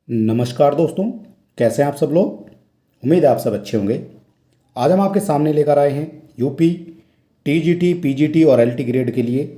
नमस्कार दोस्तों, कैसे हैं आप सब लोग। उम्मीद है आप सब अच्छे होंगे। आज हम आपके सामने लेकर आए हैं यूपी टीजीटी पीजीटी और एलटी ग्रेड के लिए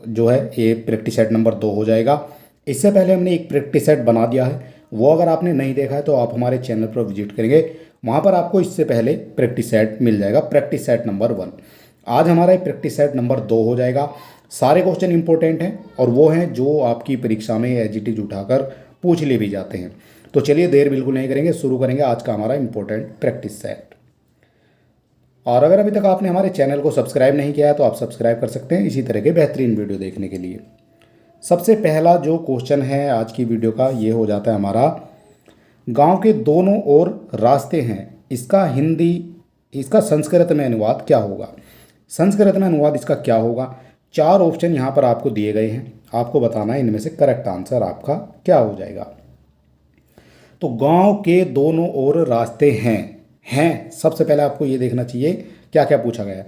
जो है ये प्रैक्टिस सेट नंबर 2 हो जाएगा। इससे पहले हमने एक प्रैक्टिस सेट बना दिया है, वो अगर आपने नहीं देखा है तो आप हमारे चैनल पर विजिट करेंगे, वहाँ पर आपको इससे पहले प्रैक्टिस सेट मिल जाएगा, प्रैक्टिस सेट नंबर 1। आज हमारा ये प्रैक्टिस सेट नंबर 2 हो जाएगा। सारे क्वेश्चन इंपॉर्टेंट हैं और वो हैं जो आपकी परीक्षा में एजीटीज उठाकर पूछ लिए भी जाते हैं। तो चलिए देर बिल्कुल नहीं करेंगे, शुरू करेंगे आज का हमारा इंपॉर्टेंट प्रैक्टिस सेट। और अगर अभी तक आपने हमारे चैनल को सब्सक्राइब नहीं किया है तो आप सब्सक्राइब कर सकते हैं इसी तरह के बेहतरीन वीडियो देखने के लिए। सबसे पहला जो क्वेश्चन है आज की वीडियो का ये हो जाता है हमारा, गांव के दोनों ओर रास्ते हैं, इसका संस्कृत में अनुवाद क्या होगा। संस्कृत में अनुवाद इसका क्या होगा। 4 ऑप्शन यहाँ पर आपको दिए गए हैं, आपको बताना है इनमें से करेक्ट आंसर आपका क्या हो जाएगा। तो गांव के दोनों ओर रास्ते हैं सबसे पहले आपको ये देखना चाहिए क्या क्या पूछा गया है।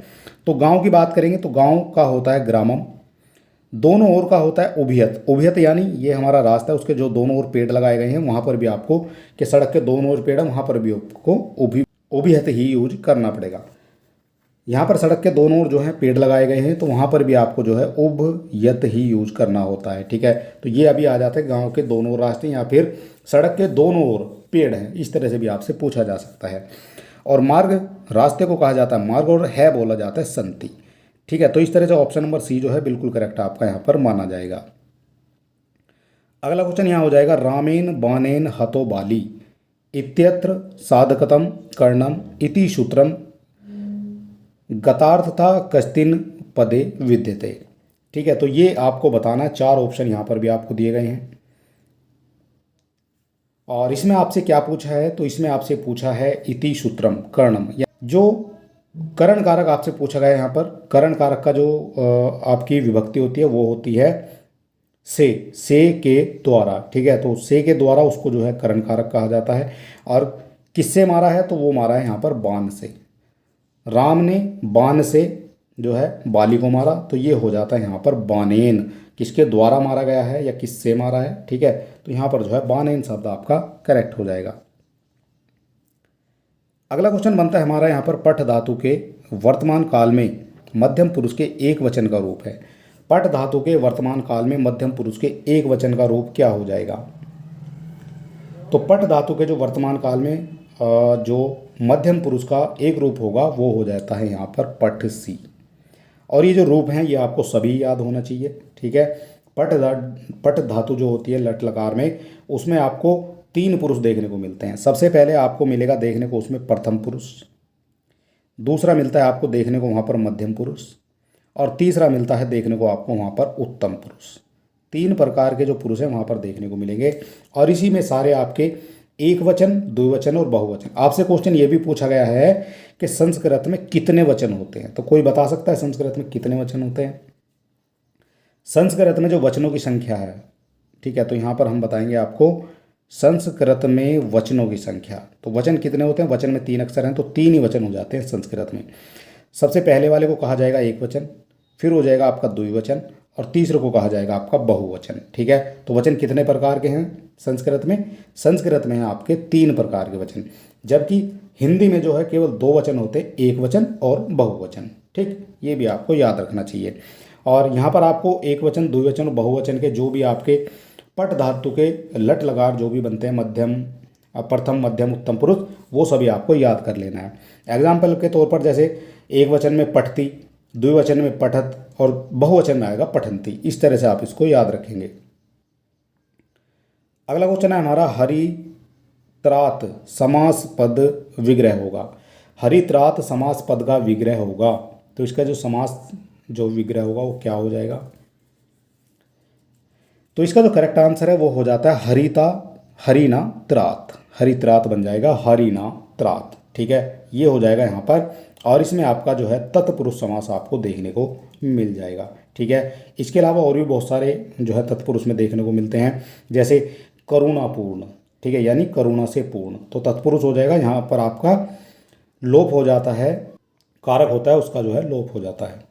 तो गांव की बात करेंगे तो गांव का होता है ग्रामम, दोनों ओर का होता है उभयत। उभयत यानी ये हमारा रास्ता है, उसके जो दोनों ओर पेड़ लगाए गए हैं वहाँ पर भी आपको, कि सड़क के दोनों ओर पेड़ है वहाँ पर भी आपको उभयत ही यूज करना पड़ेगा। यहाँ पर सड़क के दोनों ओर जो है पेड़ लगाए गए हैं तो वहाँ पर भी आपको जो है उभयत ही यूज करना होता है, ठीक है। तो ये अभी आ जाता है गांव के दोनों ओर रास्ते या फिर सड़क के दोनों ओर पेड़ हैं, इस तरह से भी आपसे पूछा जा सकता है। और मार्ग, रास्ते को कहा जाता है मार्ग और है बोला जाता है संति, ठीक है। तो इस तरह से ऑप्शन नंबर सी जो है बिल्कुल करेक्ट आपका यहाँ पर माना जाएगा। अगला क्वेश्चन यहाँ हो जाएगा, रामेन बानेन हतो बाली इत्यत्र साधकतम कर्णम इति सूत्रम गतार्थता कस्तिन पदे विद्यते, ठीक है। तो ये आपको बताना है, 4 ऑप्शन यहाँ पर भी आपको दिए गए हैं। और इसमें आपसे क्या पूछा है, तो इसमें आपसे पूछा है इति सूत्रम कर्णम, जो करण कारक आपसे पूछा गया है। यहाँ पर करण कारक का जो आपकी विभक्ति होती है वो होती है से के द्वारा, ठीक है। तो से के द्वारा उसको जो है करण कारक कहा जाता है। और किससे मारा है, तो वो मारा है यहाँ पर बाण से। राम ने बाण से जो है बाली को मारा, तो ये हो जाता है यहाँ पर बानेन, किसके द्वारा मारा गया है या किससे मारा है, ठीक है। तो यहाँ पर जो है बानेन शब्द आपका करेक्ट हो जाएगा। अगला क्वेश्चन बनता है हमारा यहाँ पर, पठ धातु के वर्तमान काल में मध्यम पुरुष के एक वचन का रूप है। पठ धातु के वर्तमान काल में मध्यम पुरुष के एक वचन का रूप क्या हो जाएगा। तो पठ धातु के जो वर्तमान काल में जो मध्यम पुरुष का एक रूप होगा वो हो जाता है यहाँ पर पठ सी। और ये जो रूप हैं ये आपको सभी याद होना चाहिए, ठीक है। पठ धातु जो होती है लट लकार में, उसमें आपको 3 पुरुष देखने को मिलते हैं। सबसे पहले आपको मिलेगा देखने को उसमें प्रथम पुरुष, दूसरा मिलता है आपको देखने को वहाँ पर मध्यम पुरुष, और तीसरा मिलता है देखने को आपको वहाँ पर उत्तम पुरुष। 3 प्रकार के जो पुरुष हैं वहाँ पर देखने को मिलेंगे। और इसी में सारे आपके एक वचन, द्विवचन और बहुवचन। आपसे क्वेश्चन ये भी पूछा गया है कि संस्कृत में कितने वचन होते हैं, तो कोई बता सकता है संस्कृत में कितने वचन होते हैं। संस्कृत में जो वचनों की संख्या है, ठीक है, तो यहाँ पर हम बताएंगे आपको संस्कृत में वचनों की संख्या। तो वचन कितने होते हैं, वचन में 3 अक्षर हैं तो 3 ही वचन हो जाते हैं संस्कृत में। सबसे पहले वाले को कहा जाएगा एक वचन, फिर हो जाएगा आपका द्विवचन, और तीसरे को कहा जाएगा आपका बहुवचन, ठीक है। तो वचन कितने प्रकार के हैं संस्कृत में, संस्कृत में है आपके 3 प्रकार के वचन, जबकि हिंदी में जो है केवल 2 वचन होते हैं, एक वचन और बहुवचन, ठीक। ये भी आपको याद रखना चाहिए। और यहाँ पर आपको एक वचन, द्विवचन और बहुवचन के जो भी आपके पट धातु के लट लगार जो भी बनते हैं, मध्यम, प्रथम, मध्यम, उत्तम पुरुष, वो सभी आपको याद कर लेना है। एग्जाम्पल के तौर पर जैसे एक वचन में पठती, द्विवचन में पठत और बहुवचन में आएगा पठंती, इस तरह से आप इसको याद रखेंगे। अगला क्वेश्चन है हमारा, हरित्रात समास पद विग्रह होगा। हरित्रात समास पद का विग्रह होगा, तो इसका जो समास जो विग्रह होगा वो क्या हो जाएगा। तो इसका जो करेक्ट आंसर है वो हो जाता है हरिता हरिना त्रात, हरित्रात बन जाएगा हरिना त्रात, ठीक है। ये हो जाएगा यहाँ पर। और इसमें आपका जो है तत्पुरुष समास आपको देखने को मिल जाएगा, ठीक है। इसके अलावा और भी बहुत सारे जो है तत्पुरुष में देखने को मिलते हैं, जैसे करुणापूर्ण, ठीक है, यानी करुणा से पूर्ण, तो तत्पुरुष हो जाएगा। यहाँ पर आपका लोप हो जाता है, कारक होता है उसका जो है लोप हो जाता है।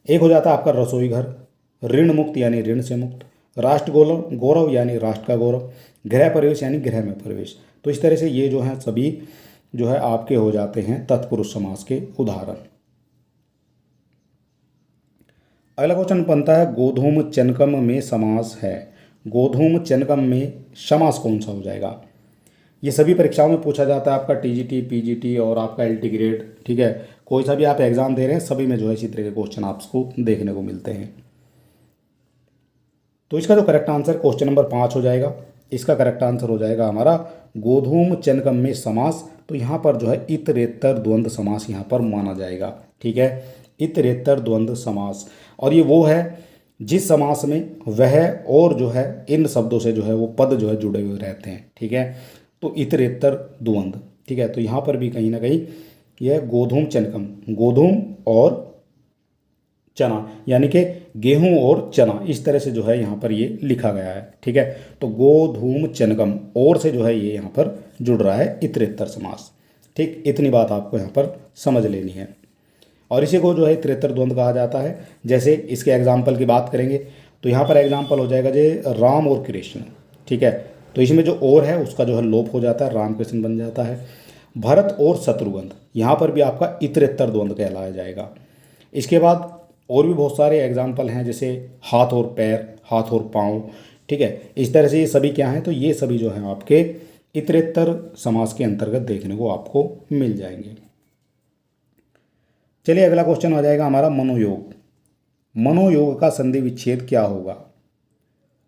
एक हो जाता है आपका रसोई घर, ऋण मुक्त यानी ऋण से मुक्त, राष्ट्र गौरव गौरव यानी राष्ट्र का गौरव, गृह प्रवेश यानी गृह में प्रवेश। तो इस तरह से ये जो हैं सभी जो है आपके हो जाते हैं तत्पुरुष समास के उदाहरण। अगला क्वेश्चन बनता है गोधूम चनकम में समास है। गोधूम चनकम में समास कौन सा हो जाएगा? ये सभी परीक्षाओं में पूछा जाता है, आपका टीजीटी, पीजीटी और आपका एलटी ग्रेड, ठीक है, कोई सा भी आप एग्जाम दे रहे हैं सभी में जो है इसी तरह के क्वेश्चन आपको देखने को मिलते हैं। तो इसका जो करेक्ट आंसर क्वेश्चन नंबर 5 हो जाएगा। इसका करेक्ट आंसर हो जाएगा हमारा गोधूम चनकम में समास। तो यहाँ पर जो है इतरेत्तर द्वंद्व समास यहाँ पर माना जाएगा, ठीक है, इतरेत्तर द्वंद्व समास। और ये वो है जिस समास में वह और जो है इन शब्दों से जो है वो पद जो है जुड़े हुए रहते हैं, ठीक है, तो इतरेत्तर द्वंद्व, ठीक है। तो यहाँ पर भी कहीं ना कहीं यह गोधूम चनकम, गोधूम और चना यानी कि गेहूं और चना, इस तरह से जो है यहाँ पर ये लिखा गया है, ठीक है। तो गोधूम चनकम और से जो है ये यहाँ पर जुड़ रहा है इतरेत्तर समास, ठीक। इतनी बात आपको यहाँ पर समझ लेनी है। और इसी को जो है इतरेत्तर द्वंद्व कहा जाता है। जैसे इसके एग्जाम्पल की बात करेंगे तो यहाँ पर एग्जाम्पल हो जाएगा जे राम और कृष्ण, ठीक है। तो इसमें जो और है उसका जो है लोप हो जाता है, राम कृष्ण बन जाता है। भरत और शत्रुघ्न, यहाँ पर भी आपका इतरेत्तर द्वंद्व कहलाया जाएगा। इसके बाद और भी बहुत सारे एग्जाम्पल हैं, जैसे हाथ और पैर, हाथ और पाँव, ठीक है। इस तरह से ये सभी क्या हैं, तो ये सभी जो हैं आपके इतरेत्तर समास के अंतर्गत देखने को आपको मिल जाएंगे। चलिए अगला क्वेश्चन आ जाएगा हमारा मनोयोग। मनोयोग का संधि विच्छेद क्या होगा?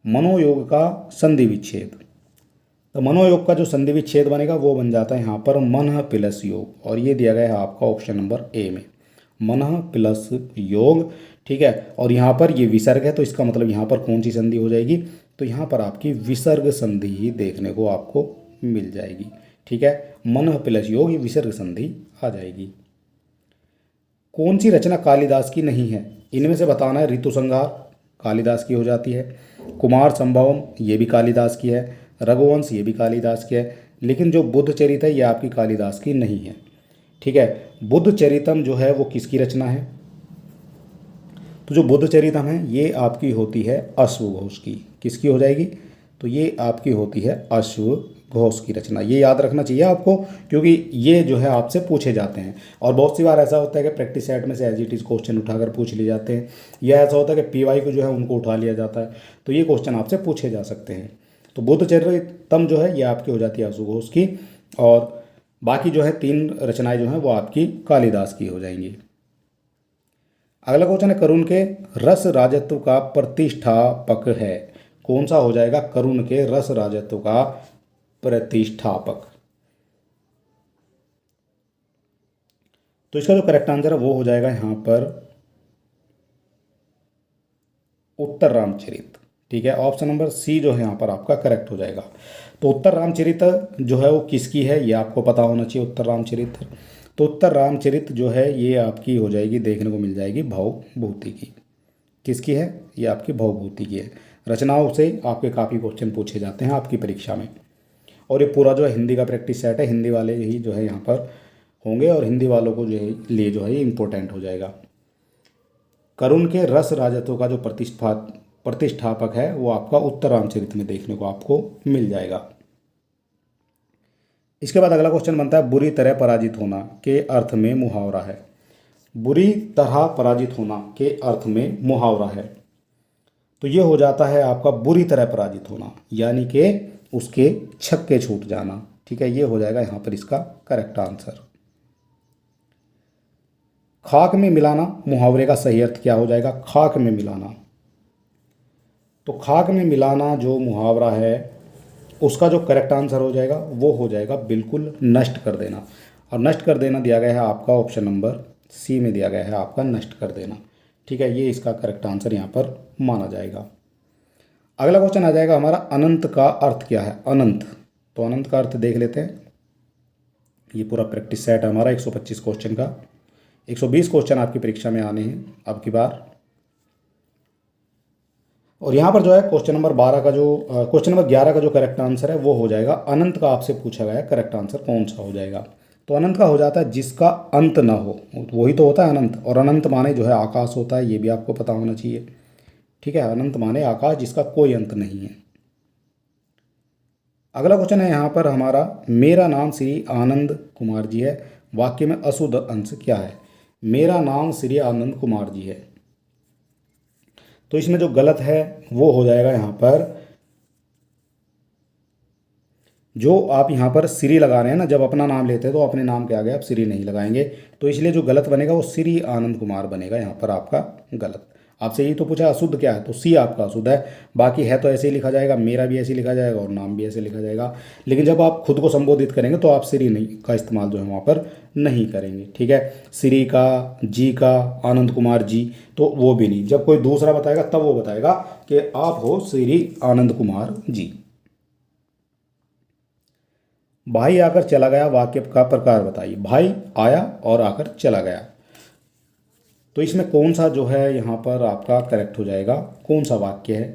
मनोयोग का संधि विच्छेद, तो मनोयोग का जो संधि विच्छेद बनेगा वो बन जाता है यहाँ पर मन प्लस योग, और ये दिया गया है आपका ऑप्शन नंबर ए में, मन प्लस योग, ठीक है। और यहाँ पर ये विसर्ग है तो इसका मतलब यहाँ पर कौन सी संधि हो जाएगी, तो यहाँ पर आपकी विसर्ग संधि ही देखने को आपको मिल जाएगी, ठीक है। मन प्लस योग, ये विसर्ग संधि आ जाएगी। कौन सी रचना कालिदास की नहीं है? इनमें से बताना है। ऋतु संहार कालिदास की हो जाती है, कुमार संभवम ये भी कालिदास की है, रघुवंश ये भी कालिदास की है, लेकिन जो बुद्ध चरित है ये आपकी कालिदास की नहीं है, ठीक है। बुद्ध चरितम जो है वो किसकी रचना है? तो जो बुद्ध चरितम है ये आपकी होती है अश्व घोष की। किसकी हो जाएगी? तो ये आपकी होती है अश्व घोष की रचना। ये याद रखना चाहिए आपको, क्योंकि ये जो है आपसे पूछे जाते हैं। और बहुत सी बार ऐसा होता है कि प्रैक्टिस सेट में से एज इट इज़ क्वेश्चन उठाकर पूछ लिए जाते हैं, या ऐसा होता है कि पीवाई को जो है उनको उठा लिया जाता है, तो ये क्वेश्चन आपसे पूछे जा सकते हैं। तो बुद्ध चरितम जो है ये आपकी हो जाती है अश्व घोष की, और बाकी जो है 3 रचनाएं जो हैं वो आपकी कालिदास की हो जाएंगी। अगला क्वेश्चन है करुण के रस राजत्व का प्रतिष्ठापक है। कौन सा हो जाएगा करुण के रस राजत्व का प्रतिष्ठापक? तो इसका जो करेक्ट आंसर है वो हो जाएगा यहाँ पर उत्तर रामचरित, ठीक है। ऑप्शन नंबर सी जो है यहाँ पर आपका करेक्ट हो जाएगा। तो उत्तर रामचरित जो है वो किसकी है ये आपको पता होना चाहिए। उत्तर रामचरित, तो उत्तर रामचरित जो है ये आपकी हो जाएगी, देखने को मिल जाएगी भवभूति की। किसकी है? ये आपकी भवभूति की है। रचनाओं से आपके काफ़ी क्वेश्चन पूछे जाते हैं आपकी परीक्षा में, और ये पूरा जो है हिंदी का प्रैक्टिस सेट है, हिंदी वाले ही जो है यहाँ पर होंगे, और हिंदी वालों को जो है लिए जो है ये इम्पोर्टेंट हो जाएगा। करुण के रस राजत्व का जो प्रतिष्ठापक है वो आपका उत्तर रामचरित में देखने को आपको मिल जाएगा। इसके बाद अगला क्वेश्चन बनता है बुरी तरह पराजित होना के अर्थ में मुहावरा है। बुरी तरह पराजित होना के अर्थ में मुहावरा है, तो ये हो जाता है आपका बुरी तरह पराजित होना, यानी कि उसके छक्के छूट जाना, ठीक है। ये हो जाएगा यहाँ पर इसका करेक्ट आंसर। खाक में मिलाना मुहावरे का सही अर्थ क्या हो जाएगा? खाक में मिलाना, तो खाक में मिलाना जो मुहावरा है उसका जो करेक्ट आंसर हो जाएगा वो हो जाएगा बिल्कुल नष्ट कर देना। और नष्ट कर देना दिया गया है आपका ऑप्शन नंबर सी में दिया गया है आपका नष्ट कर देना, ठीक है। ये इसका करेक्ट आंसर यहाँ पर माना जाएगा। अगला क्वेश्चन आ जाएगा हमारा अनंत का अर्थ क्या है? अनंत, तो अनंत का अर्थ देख लेते हैं। ये पूरा प्रैक्टिस सेट है हमारा 125 क्वेश्चन का, 120 क्वेश्चन आपकी परीक्षा में आने हैं अब की बार। और यहाँ पर जो है क्वेश्चन नंबर 11 का जो करेक्ट आंसर है वो हो जाएगा अनंत का। आपसे पूछा गया है करेक्ट आंसर कौन सा हो जाएगा? तो अनंत का हो जाता है जिसका अंत ना हो, वही तो होता है अनंत। और अनंत माने जो है आकाश होता है, ये भी आपको पता होना चाहिए, ठीक है, अनंत माने आकाश जिसका कोई अंत नहीं है। अगला क्वेश्चन है यहाँ पर हमारा, मेरा नाम श्री आनंद कुमार जी है, वाक्य में अशुद्ध अंश क्या है? मेरा नाम श्री आनंद कुमार जी है, तो इसमें जो गलत है वो हो जाएगा यहाँ पर, जो आप यहाँ पर श्री लगा रहे हैं ना, जब अपना नाम लेते हैं तो अपने नाम के आगे आप श्री नहीं लगाएंगे, तो इसलिए जो गलत बनेगा वो श्री आनंद कुमार बनेगा यहाँ पर आपका गलत। आपसे यही तो पूछा अशुद्ध क्या है, तो सी आपका अशुद्ध है। बाकी है तो ऐसे ही लिखा जाएगा, मेरा भी ऐसे ही लिखा जाएगा और नाम भी ऐसे लिखा जाएगा, लेकिन जब आप खुद को संबोधित करेंगे तो आप श्री नहीं का इस्तेमाल जो है वहाँ पर नहीं करेंगे। ठीक है, श्री का, जी का, आनंद कुमार जी, तो वो भी नहीं। जब कोई दूसरा बताएगा तब वो बताएगा कि आप हो श्री आनंद कुमार जी। भाई आकर चला गया, वाक्य का प्रकार बताइए। भाई आया और आकर चला गया, तो इसमें कौन सा जो है यहाँ पर आपका करेक्ट हो जाएगा, कौन सा वाक्य है?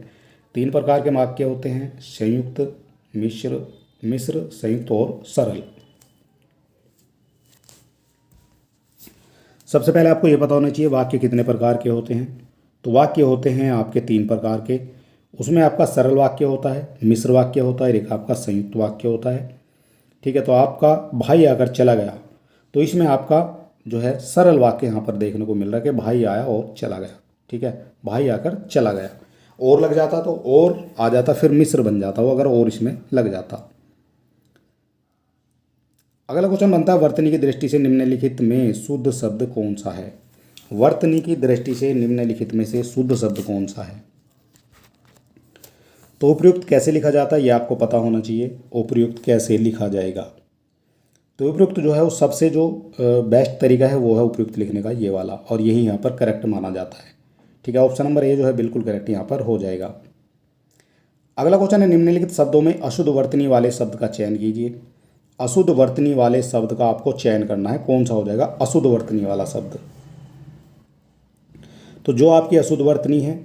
3 प्रकार के वाक्य होते हैं, संयुक्त, मिश्र, संयुक्त और सरल। सबसे पहले आपको ये पता होना चाहिए वाक्य कितने प्रकार के होते हैं। तो वाक्य होते हैं आपके 3 प्रकार के, उसमें आपका सरल वाक्य होता है, मिश्र वाक्य होता है, एक आपका संयुक्त वाक्य होता है। ठीक है, तो आपका भाई आकर चला गया, तो इसमें आपका जो है सरल वाक्य यहाँ पर देखने को मिल रहा है कि भाई आया और चला गया। ठीक है, भाई आकर चला गया, और लग जाता तो और आ जाता, फिर मिश्र बन जाता वो, अगर और इसमें लग जाता। अगला क्वेश्चन बनता है, वर्तनी की दृष्टि से निम्नलिखित में शुद्ध शब्द कौन सा है? वर्तनी की दृष्टि से निम्नलिखित में से शुद्ध शब्द कौन सा है? तो उपयुक्त कैसे लिखा जाता है ये आपको पता होना चाहिए। उपयुक्त कैसे लिखा जाएगा? तो उपयुक्त जो है वो सबसे जो बेस्ट तरीका है वो है उपयुक्त लिखने का, ये वाला, और यही यहाँ पर करेक्ट माना जाता है। ठीक है, ऑप्शन नंबर ए जो है बिल्कुल करेक्ट यहाँ पर हो जाएगा। अगला क्वेश्चन है, निम्नलिखित शब्दों में अशुद्ध वर्तनी वाले शब्द का चयन कीजिए। अशुद्ध वर्तनी वाले शब्द का आपको चयन करना है, कौन सा हो जाएगा अशुद्ध वर्तनी वाला शब्द? तो जो आपकी अशुद्ध वर्तनी है,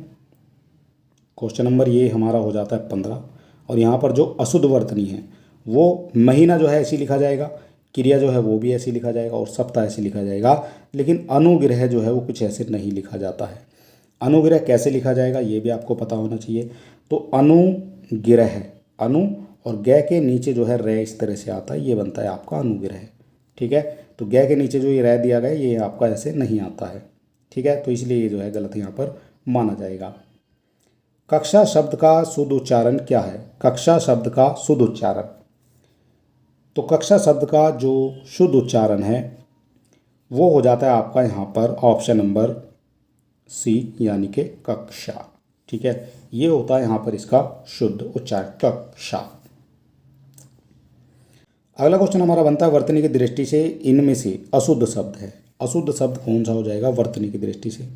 क्वेश्चन नंबर ये हमारा हो जाता है 15, और यहाँ पर जो अशुद्ध वर्तनी है वो महीना जो है ऐसी लिखा जाएगा, क्रिया जो है वो भी ऐसे लिखा जाएगा, और सप्ताह ऐसे लिखा जाएगा, लेकिन अनुग्रह जो है वो कुछ ऐसे नहीं लिखा जाता है। अनुग्रह कैसे लिखा जाएगा ये भी आपको पता होना चाहिए। तो अनुग्रह, अनु और ग के नीचे जो है रे इस तरह से आता है, ये बनता है आपका अनुग्रह। ठीक है, तो ग के नीचे जो ये रे दिया गया ये आपका ऐसे नहीं आता है। ठीक है, तो इसलिए ये जो है गलत यहाँ पर माना जाएगा। कक्षा शब्द का शुद्ध उच्चारण क्या है? कक्षा शब्द का शुद्ध उच्चारण, तो कक्षा शब्द का जो शुद्ध उच्चारण है वो हो जाता है आपका यहाँ पर ऑप्शन नंबर सी, यानी कि कक्षा। ठीक है, ये होता है यहाँ पर इसका शुद्ध उच्चारण, कक्षा। अगला क्वेश्चन हमारा बनता है, वर्तनी की दृष्टि से इनमें से अशुद्ध शब्द है। अशुद्ध शब्द कौन सा हो जाएगा वर्तनी की दृष्टि से?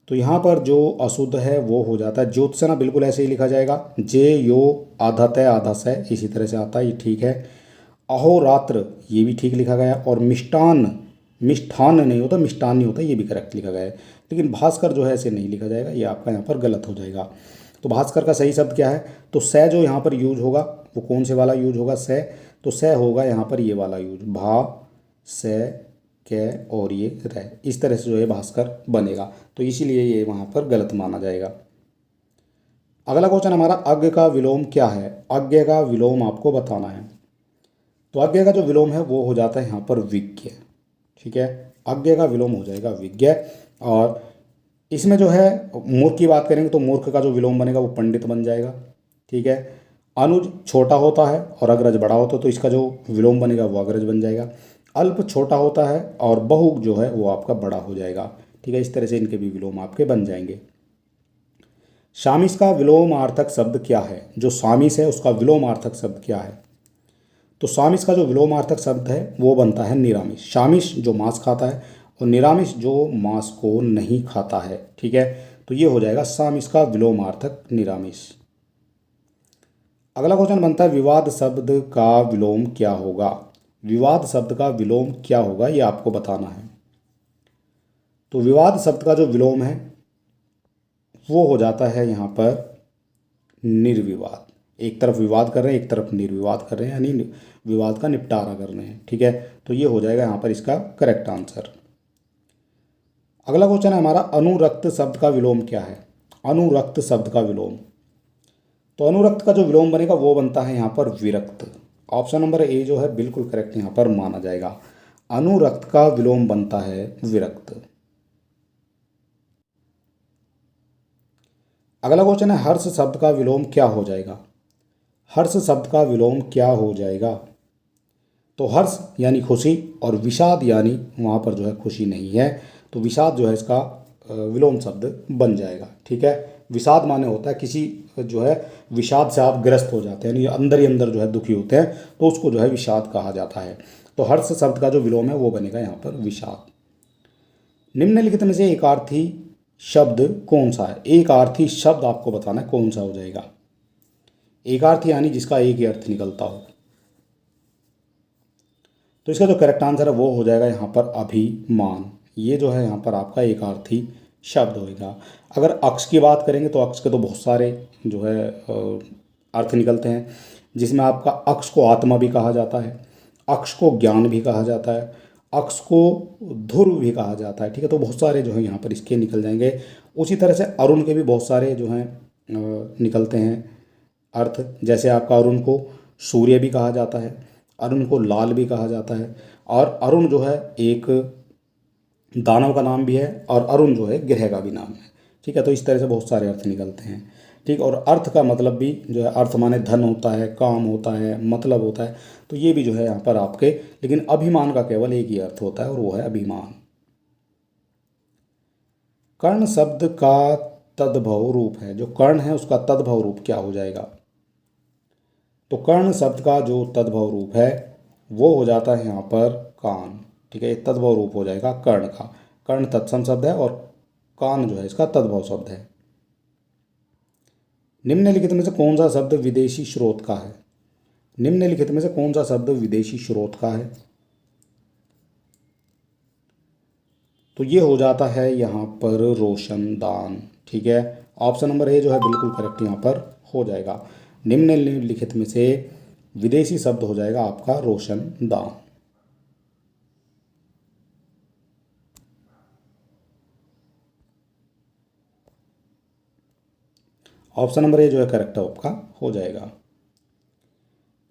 तो यहाँ पर जो अशुद्ध है वो हो जाता है ज्योत्सना, बिल्कुल ऐसे ही लिखा जाएगा, जे यो आधा तय आधा से, इसी तरह से आता है, ये ठीक है। अहोरात्र ये भी ठीक लिखा गया, और मिष्टान, मिष्ठान नहीं होता, मिष्टान नहीं होता, ये भी करेक्ट लिखा गया है। लेकिन भास्कर जो है ऐसे नहीं लिखा जाएगा, ये आपका यहाँ पर गलत हो जाएगा। तो भास्कर का सही शब्द क्या है? तो स जो यहाँ पर यूज होगा वो कौन से वाला यूज होगा? स, तो स होगा यहाँ पर ये वाला यूज, भा स कै और ये रह, इस तरह से जो है भास्कर बनेगा, तो इसीलिए ये वहाँ पर गलत माना जाएगा। अगला क्वेश्चन हमारा, अज्ञ का विलोम क्या है? अज्ञ का विलोम आपको बताना है। तो अज्ञ का जो विलोम है वो हो जाता है यहाँ पर विज्ञ। ठीक है, अज्ञ का विलोम हो जाएगा विज्ञ। और इसमें जो है मूर्ख की बात करेंगे तो मूर्ख का जो विलोम बनेगा वो पंडित बन जाएगा। ठीक है, अनुज छोटा होता है और अग्रज बड़ा होता है, तो इसका जो विलोम बनेगा वो अग्रज बन जाएगा। अल्प छोटा होता है और बहु जो है वो आपका बड़ा हो जाएगा। ठीक है, इस तरह से इनके भी विलोम आपके बन जाएंगे। शामिश का विलोमार्थक शब्द क्या है? जो शामिश है उसका विलोमार्थक शब्द क्या है? तो शामिश का जो विलोमार्थक शब्द है वो बनता है निरामिष। शामिश जो मांस खाता है और निरामिष जो मांस को नहीं खाता है। ठीक है, तो ये हो जाएगा शामिश का विलोमार्थक निरामिष। अगला क्वेश्चन बनता है, विवाद शब्द का विलोम क्या होगा? विवाद शब्द का विलोम क्या होगा ये आपको बताना है। तो विवाद शब्द का जो विलोम है वो हो जाता है यहाँ पर निर्विवाद। एक तरफ विवाद कर रहे हैं, एक तरफ निर्विवाद कर रहे हैं, यानी विवाद का निपटारा कर रहे हैं। ठीक है, तो ये हो जाएगा यहाँ पर इसका करेक्ट आंसर। अगला क्वेश्चन है हमारा, अनुरक्त शब्द का विलोम क्या है? अनुरक्त शब्द का विलोम, तो अनुरक्त का जो विलोम बनेगा वो बनता है यहाँ पर विरक्त। ऑप्शन नंबर ए जो है बिल्कुल करेक्ट यहाँ पर माना जाएगा। अनुरक्त का विलोम बनता है विरक्त। अगला क्वेश्चन है, हर्ष शब्द का विलोम क्या हो जाएगा? हर्ष शब्द का विलोम क्या हो जाएगा? तो हर्ष यानी खुशी और विषाद यानी वहाँ पर जो है खुशी नहीं है, तो विषाद जो है इसका विलोम शब्द बन जाएगा। ठीक है, विषाद माने होता है किसी जो है विषाद से आप ग्रस्त हो जाते हैं, यानी अंदर ही अंदर जो है दुखी होते हैं, तो उसको जो है विषाद कहा जाता है। तो हर्ष शब्द का जो विलोम है वो बनेगा यहाँ पर विषाद। निम्नलिखित में से एकार्थी शब्द कौन सा है? एकार्थी शब्द आपको बताना है कौन सा हो जाएगा। एकार्थी यानी जिसका एक ही अर्थ निकलता हो। तो इसका जो करेक्ट आंसर है वो हो जाएगा यहाँ पर अभिमान। ये जो है यहाँ पर आपका एकार्थी शब्द होगा। अगर अक्ष की बात करेंगे तो अक्ष के तो बहुत सारे जो है अर्थ निकलते हैं, जिसमें आपका अक्ष को आत्मा भी कहा जाता है, अक्ष को ज्ञान भी कहा जाता है, अक्ष को ध्रुव भी कहा जाता है। ठीक है, तो बहुत सारे जो है यहाँ पर इसके निकल जाएंगे। उसी तरह से अरुण के भी बहुत सारे जो हैं निकलते हैं अर्थ। जैसे आपका अरुण को सूर्य भी कहा जाता है, अरुण को लाल भी कहा जाता है, और अरुण जो है एक दानव का नाम भी है, और अरुण जो है ग्रह का भी नाम है। ठीक है, तो इस तरह से बहुत सारे अर्थ निकलते हैं। ठीक, और अर्थ का मतलब भी जो है, अर्थ माने धन होता है, काम होता है, मतलब होता है, तो ये भी जो है यहाँ पर आपके, लेकिन अभिमान का केवल एक ही अर्थ होता है और वो है अभिमान। कर्ण शब्द का तद्भव रूप है, जो कर्ण है उसका तद्भव रूप क्या हो जाएगा? तो कर्ण शब्द का जो तद्भव रूप है वो हो जाता है यहाँ पर कान। ठीक है, ये तद्भव रूप हो जाएगा कर्ण का। कर्ण तत्सम शब्द है और कान जो है इसका तद्भव शब्द है। निम्नलिखित में से कौन सा शब्द विदेशी स्रोत का है? निम्नलिखित में से कौन सा शब्द विदेशी स्रोत का है? तो ये हो जाता है यहाँ पर रोशनदान। ठीक है, ऑप्शन नंबर ए जो है बिल्कुल करेक्ट यहाँ पर हो जाएगा। निम्नलिखित में से विदेशी शब्द हो जाएगा आपका रोशनदान। ऑप्शन नंबर ए जो है करेक्ट आपका हो जाएगा।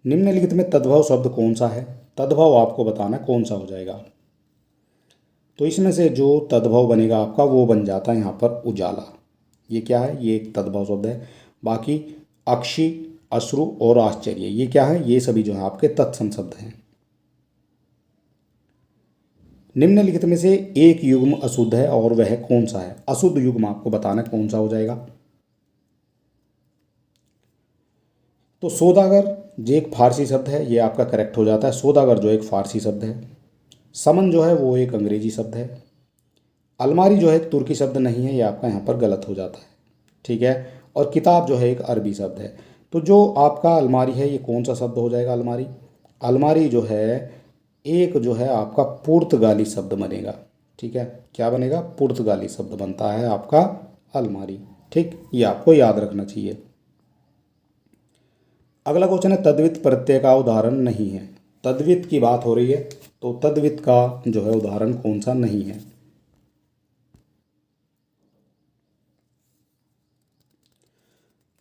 निम्नलिखित में तद्भव शब्द कौन सा है? तद्भव आपको बताना कौन सा हो जाएगा। तो इसमें से जो तद्भव बनेगा आपका वो बन जाता है यहाँ पर उजाला। ये क्या है? ये एक तद्भव शब्द है। बाकी अक्षी, अश्रु और आश्चर्य ये क्या है? ये सभी जो है आपके तत्सम शब्द हैं। निम्नलिखित में से एक युग्म अशुद्ध है और वह कौन सा है? अशुद्ध युग्म आपको बताना कौन सा हो जाएगा। तो सौदागर जो एक फारसी शब्द है ये आपका करेक्ट हो जाता है। सौदागर जो एक फारसी शब्द है। समन जो है वो एक अंग्रेजी शब्द है। अलमारी जो है एक तुर्की शब्द नहीं है, ये आपका यहाँ पर गलत हो जाता है। ठीक है, और किताब जो है एक अरबी शब्द है। तो जो आपका अलमारी है ये कौन सा शब्द हो जाएगा? अलमारी, अलमारी जो है एक जो है आपका पुर्तगाली शब्द बनेगा। ठीक है, क्या बनेगा? पुर्तगाली शब्द बनता है आपका अलमारी। ठीक, ये आपको याद रखना चाहिए। अगला क्वेश्चन है, तद्वित प्रत्यय का उदाहरण नहीं है। तद्वित की बात हो रही है, तो तद्वित का जो है उदाहरण कौन सा नहीं है?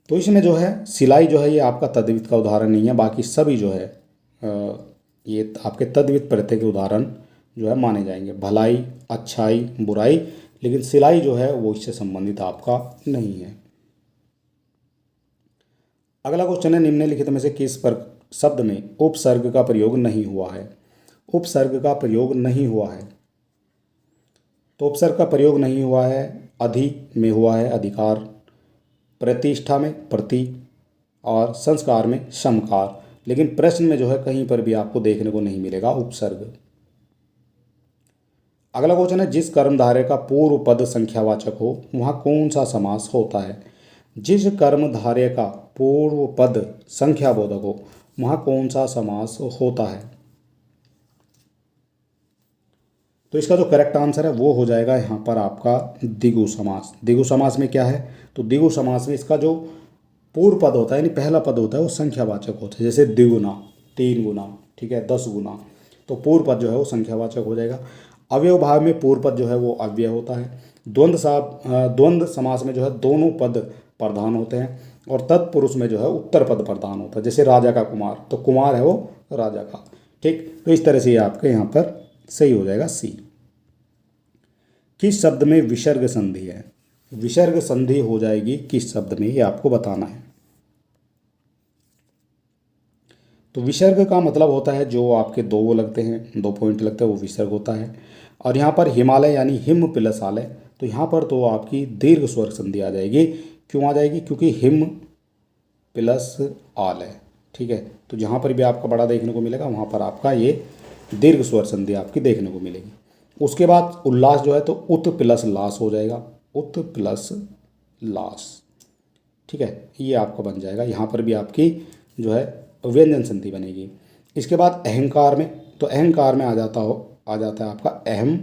तो इसमें जो है सिलाई जो है ये आपका तद्वित का उदाहरण नहीं है। बाकी सभी जो है ये आपके तद्वित प्रत्यय के उदाहरण जो है माने जाएंगे। भलाई, अच्छाई, बुराई, लेकिन सिलाई जो है वो इससे संबंधित आपका नहीं है। अगला क्वेश्चन है, निम्नलिखित में से किस पर शब्द में उपसर्ग का प्रयोग नहीं हुआ है? उपसर्ग का प्रयोग नहीं हुआ है, तो उपसर्ग का प्रयोग नहीं हुआ है। अधि में हुआ है अधिकार, प्रतिष्ठा में प्रति, और संस्कार में समकार, लेकिन प्रश्न में जो है कहीं पर भी आपको देखने को नहीं मिलेगा उपसर्ग। अगला क्वेश्चन है, जिस कर्मधारय का पूर्व पद संख्यावाचक हो वहाँ कौन सा समास होता है? जिस कर्मधारय का पूर्व पद संख्याबोधक हो वहाँ कौन सा समास होता है? तो इसका जो करेक्ट आंसर है वो हो जाएगा यहाँ पर आपका द्विगु समास। द्विगु समास में क्या है? तो द्विगु समास में इसका जो पूर्व पद होता है यानी पहला पद होता है वो संख्यावाचक होता है। जैसे द्विगुना, 3 गुना, ठीक है, 10 गुना, तो पूर्व पद जो है वो संख्यावाचक हो जाएगा। अव्यय भाव में पूर्व पद जो है वो अव्यय होता है। द्वंद्व समास में जो है दोनों पद प्रधान होते हैं। और तत्पुरुष में जो है उत्तर पद प्रधान होता है। जैसे राजा का कुमार, तो कुमार है वो राजा का। ठीक, तो इस तरह से ये आपके यहाँ पर सही हो जाएगा सी। किस शब्द में विसर्ग संधि है? विसर्ग संधि हो जाएगी किस शब्द में, ये आपको बताना है। तो विसर्ग का मतलब होता है जो आपके दो वो लगते हैं, 2 पॉइंट लगते हैं, वो विसर्ग होता है। और यहाँ पर हिमालय यानी हिम प्लस आलय, तो यहाँ पर तो आपकी दीर्घ स्वर संधि आ जाएगी। क्यों आ जाएगी? क्योंकि हिम प्लस आलय। ठीक है, तो जहाँ पर भी आपका बड़ा देखने को मिलेगा वहाँ पर आपका ये दीर्घ स्वर संधि आपकी देखने को मिलेगी। उसके बाद उल्लास जो है तो उत प्लस लास हो जाएगा, उत प्लस लास। ठीक है, ये आपका बन जाएगा। यहाँ पर भी आपकी जो है व्यंजन संधि बनेगी। इसके बाद अहंकार में, तो अहंकार में आ जाता है आपका अहम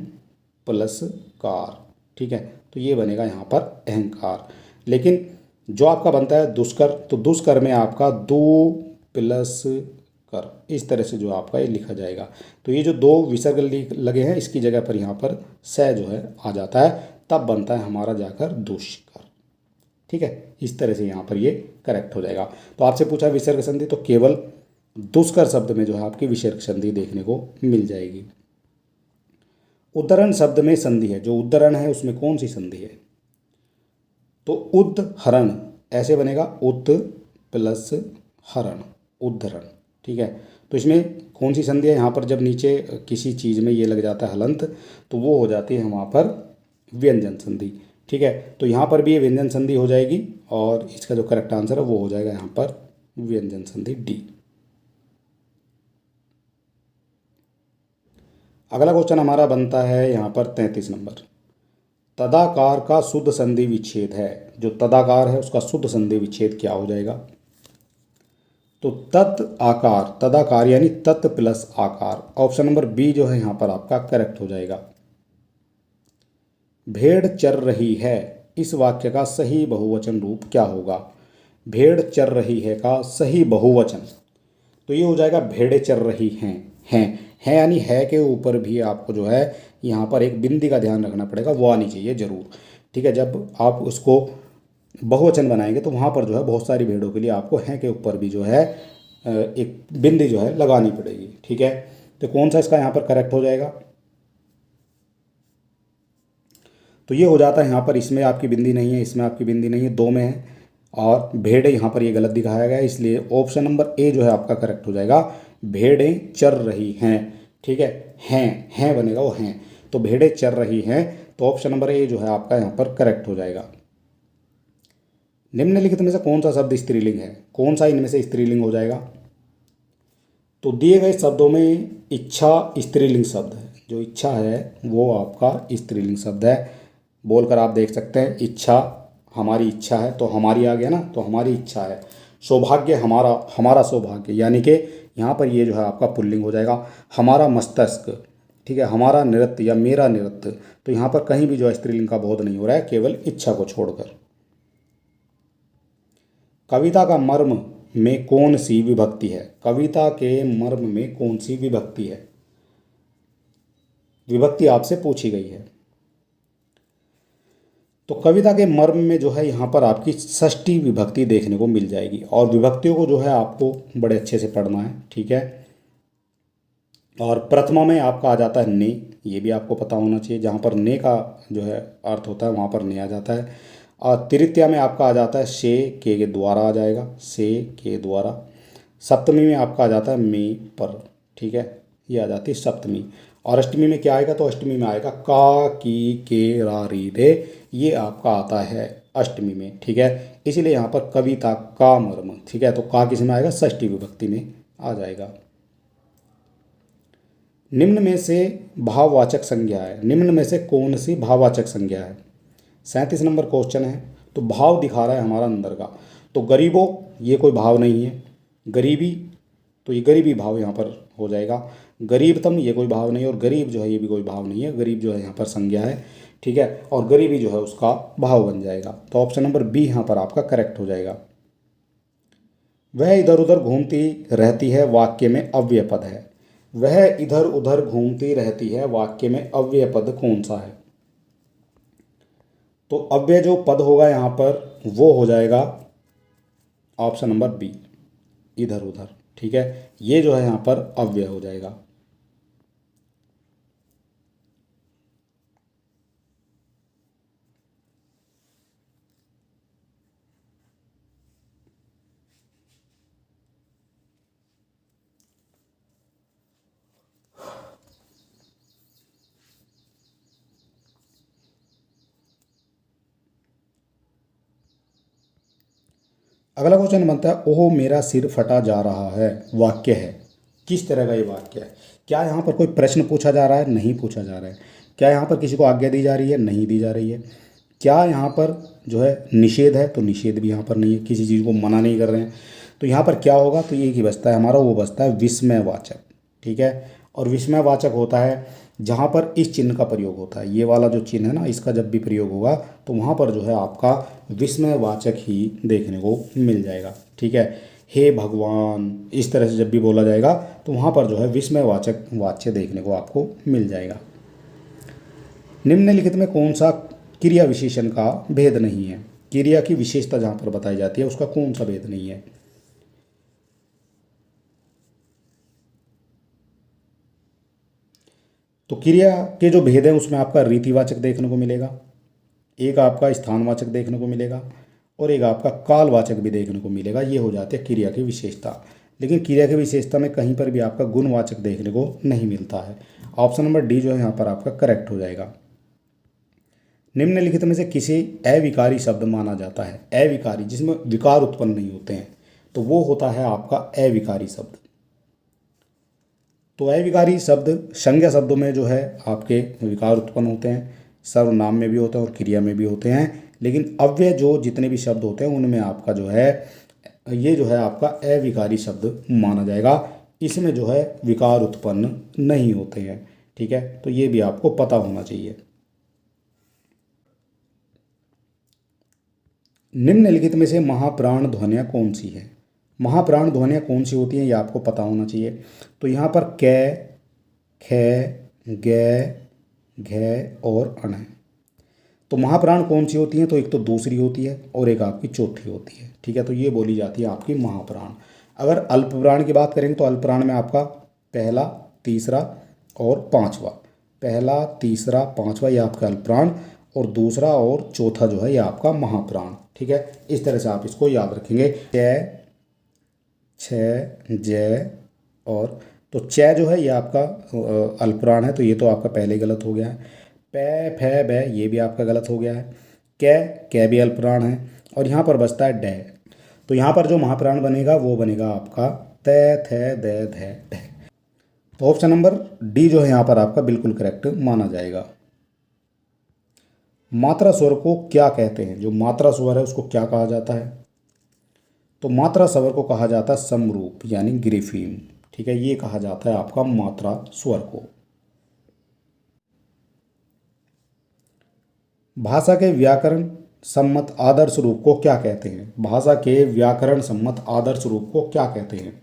प्लस कार। ठीक है, तो ये बनेगा यहाँ पर अहंकार। लेकिन जो आपका बनता है दुष्कर, तो दुष्कर में आपका दो प्लस कर, इस तरह से जो आपका ये लिखा जाएगा। तो ये जो दो विसर्ग लगे हैं इसकी जगह पर यहाँ पर स जो है आ जाता है, तब बनता है हमारा जाकर दुष्कर। ठीक है, इस तरह से यहाँ पर ये करेक्ट हो जाएगा। तो आपसे पूछा विसर्ग संधि, तो केवल दुष्कर शब्द में जो है आपकी विसर्ग संधि देखने को मिल जाएगी। उद्धरण शब्द में संधि है, जो उद्धरण है उसमें कौन सी संधि है? तो उद्धरण ऐसे बनेगा, उत प्लस हरण, उद्धरण। ठीक है, तो इसमें कौन सी संधि है? यहाँ पर जब नीचे किसी चीज़ में ये लग जाता है हलंत, तो वो हो जाती है वहाँ पर व्यंजन संधि। ठीक है, तो यहाँ पर भी ये व्यंजन संधि हो जाएगी और इसका जो करेक्ट आंसर है वो हो जाएगा यहाँ पर व्यंजन संधि डी। अगला क्वेश्चन हमारा बनता है यहाँ पर 33 नंबर। तदाकार का शुद्ध संधि विच्छेद है, जो तदाकार है उसका शुद्ध संधि विच्छेद क्या हो जाएगा? तो तत् आकार, तदाकार यानी तत् प्लस आकार, ऑप्शन नंबर बी जो है यहाँ पर आपका करेक्ट हो जाएगा। भेड़ चर रही है, इस वाक्य का सही बहुवचन रूप क्या होगा? भेड़ चर रही है का सही बहुवचन, तो ये हो जाएगा भेड़ें चर रही हैं यानी है के ऊपर भी आपको जो है यहाँ पर एक बिंदी का ध्यान रखना पड़ेगा, वो आनी चाहिए जरूर। ठीक है, जब आप उसको बहुवचन बनाएंगे तो वहाँ पर जो है बहुत सारी भेड़ों के लिए आपको हैं के ऊपर भी जो है एक बिंदी जो है लगानी पड़ेगी। ठीक है, तो कौन सा इसका यहाँ पर करेक्ट हो जाएगा? तो ये हो जाता है यहाँ पर, इसमें आपकी बिंदी नहीं है, इसमें आपकी बिंदी नहीं है, दो में है। और भेड़ें यहाँ पर ये गलत दिखाया गया है, इसलिए ऑप्शन नंबर ए जो है आपका करेक्ट हो जाएगा। भेड़ें चर रही हैं। ठीक है, हैं बनेगा वो हैं, तो भेड़ें चर रही हैं, तो ऑप्शन नंबर ए जो है आपका यहाँ पर करेक्ट हो जाएगा। निम्नलिखित में से कौन सा शब्द स्त्रीलिंग है? कौन सा इनमें से स्त्रीलिंग हो जाएगा? तो दिए गए शब्दों में इच्छा स्त्रीलिंग शब्द है, जो इच्छा है वो आपका स्त्रीलिंग शब्द है। बोलकर आप देख सकते हैं, इच्छा, हमारी इच्छा है, तो हमारी आ गया ना, तो हमारी इच्छा है। सौभाग्य, हमारा सौभाग्य, यानी कि यहाँ पर ये जो है आपका पुल्लिंग हो जाएगा। हमारा मस्तिष्क, ठीक है, हमारा नृत्य या मेरा नृत्य, तो यहाँ पर कहीं भी जो है स्त्रीलिंग का बोध नहीं हो रहा है, केवल इच्छा को छोड़कर। कविता का मर्म में कौन सी विभक्ति है? कविता के मर्म में कौन सी विभक्ति है? विभक्ति आपसे पूछी गई है। तो कविता के मर्म में जो है यहाँ पर आपकी षष्ठी विभक्ति देखने को मिल जाएगी। और विभक्तियों को जो है आपको बड़े अच्छे से पढ़ना है। ठीक है, और प्रथमा में आपका आ जाता है ने, ये भी आपको पता होना चाहिए, जहाँ पर ने का जो है अर्थ होता है वहाँ पर ने आ जाता है। और तृतीया में आपका आ जाता है से के द्वारा आ जाएगा, से के द्वारा। सप्तमी में आपका आ जाता है में पर। ठीक है, ये आ जाती है सप्तमी। और अष्टमी में क्या आएगा? तो अष्टमी में आएगा का की के रा री रे, ये आपका आता है अष्टमी में। ठीक है, इसीलिए यहाँ पर कविता का मर्म, ठीक है, तो का किस में आएगा? षष्ठी विभक्ति में आ जाएगा। निम्न में से भाववाचक संज्ञा है, निम्न में से कौन सी भाववाचक संज्ञा है? 37 नंबर क्वेश्चन है। तो भाव दिखा रहा है हमारा अंदर का, तो गरीबों ये कोई भाव नहीं है। गरीबी, तो ये गरीबी भाव यहाँ पर हो जाएगा। गरीबतम ये कोई भाव नहीं है, और गरीब जो है ये भी कोई भाव नहीं है, गरीब जो है यहाँ पर संज्ञा है। ठीक है, और गरीबी जो है उसका भाव बन जाएगा। तो ऑप्शन नंबर बी यहाँ पर आपका करेक्ट हो जाएगा। वह इधर उधर घूमती रहती है वाक्य में अव्यय पद है। वह इधर उधर घूमती रहती है वाक्य में अव्यय पद कौन सा है? तो अव्यय जो पद होगा यहाँ पर वो हो जाएगा ऑप्शन नंबर बी, इधर उधर। ठीक है, ये जो है यहाँ पर अव्यय हो जाएगा। अगला क्वेश्चन बनता है, ओह मेरा सिर फटा जा रहा है, वाक्य है। किस तरह का ये वाक्य है? क्या यहाँ पर कोई प्रश्न पूछा जा रहा है? नहीं पूछा जा रहा है। क्या यहाँ पर किसी को आज्ञा दी जा रही है? नहीं दी जा रही है। क्या यहाँ पर जो है निषेध है? तो निषेध भी यहाँ पर नहीं है, किसी चीज़ को मना नहीं कर रहे हैं। तो यहाँ पर क्या होगा? तो ये ही बचता है हमारा, वो बचता है विस्मयवाचक। ठीक है, और विस्मयवाचक होता है जहाँ पर इस चिन्ह का प्रयोग होता है, ये वाला जो चिन्ह है ना, इसका जब भी प्रयोग होगा तो वहाँ पर जो है आपका विस्मयवाचक ही देखने को मिल जाएगा। ठीक है, हे भगवान, इस तरह से जब भी बोला जाएगा तो वहाँ पर जो है विस्मयवाचक वाच्य देखने को आपको मिल जाएगा। निम्नलिखित में कौन सा क्रिया विशेषण का भेद नहीं है? क्रिया की विशेषता जहाँ पर बताई जाती है उसका कौन सा भेद नहीं है? तो क्रिया के जो भेद हैं उसमें आपका रीतिवाचक देखने को मिलेगा, एक आपका स्थानवाचक देखने को मिलेगा, और एक आपका कालवाचक भी देखने को मिलेगा। ये हो जाती है क्रिया की विशेषता। लेकिन क्रिया की विशेषता में कहीं पर भी आपका गुणवाचक देखने को नहीं मिलता है। ऑप्शन नंबर डी जो है यहाँ पर आपका करेक्ट हो जाएगा। निम्नलिखित में से किसे अविकारी शब्द माना जाता है? अविकारी जिसमें विकार उत्पन्न नहीं होते हैं, तो वो होता है आपका अविकारी शब्द। तो अविकारी शब्द संज्ञा शब्दों में जो है आपके विकार उत्पन्न होते हैं, सर्वनाम में भी होते हैं और क्रिया में भी होते हैं। लेकिन अव्यय जो जितने भी शब्द होते हैं उनमें आपका जो है ये जो है आपका अविकारी शब्द माना जाएगा। इसमें जो है विकार उत्पन्न नहीं होते हैं। ठीक है, तो ये भी आपको पता होना चाहिए। निम्नलिखित में से महाप्राण ध्वनियाँ कौन सी है? महाप्राण ध्वनियाँ कौन सी होती हैं ये आपको पता होना चाहिए। तो यहाँ पर कै, ख, ग, घ और अण है। तो महाप्राण कौन सी होती हैं? तो एक तो दूसरी होती है और एक आपकी चौथी होती है। ठीक है, तो ये बोली जाती है आपकी महाप्राण। अगर अल्पप्राण की बात करेंगे तो अल्पप्राण में आपका पहला, तीसरा और पांचवा, पहला, तीसरा, पांचवा ये आपका अल्पप्राण, और दूसरा और चौथा जो है ये आपका महाप्राण। ठीक है, इस तरह से आप इसको याद रखेंगे। कै, छ, जय और तो च जो है ये आपका अल्पप्राण है, तो ये तो आपका पहले गलत हो गया है। पै, फै, बै ये भी आपका गलत हो गया है। कै भी अल्पप्राण है, और यहाँ पर बचता है डै। तो यहाँ पर जो महाप्राण बनेगा वो बनेगा आपका तै, थे, दै, धै, ढै। तो ऑप्शन नंबर डी जो है यहाँ पर आपका बिल्कुल करेक्ट माना जाएगा। मात्रा स्वर को क्या कहते हैं? जो मात्रा स्वर है उसको क्या कहा जाता है? तो मात्रा स्वर को कहा जाता है समरूप यानी ग्रिफीम। ठीक है, ये कहा जाता है आपका मात्रा स्वर को। भाषा के व्याकरण सम्मत आदर्श रूप को क्या कहते हैं? भाषा के व्याकरण सम्मत आदर्श रूप को क्या कहते हैं?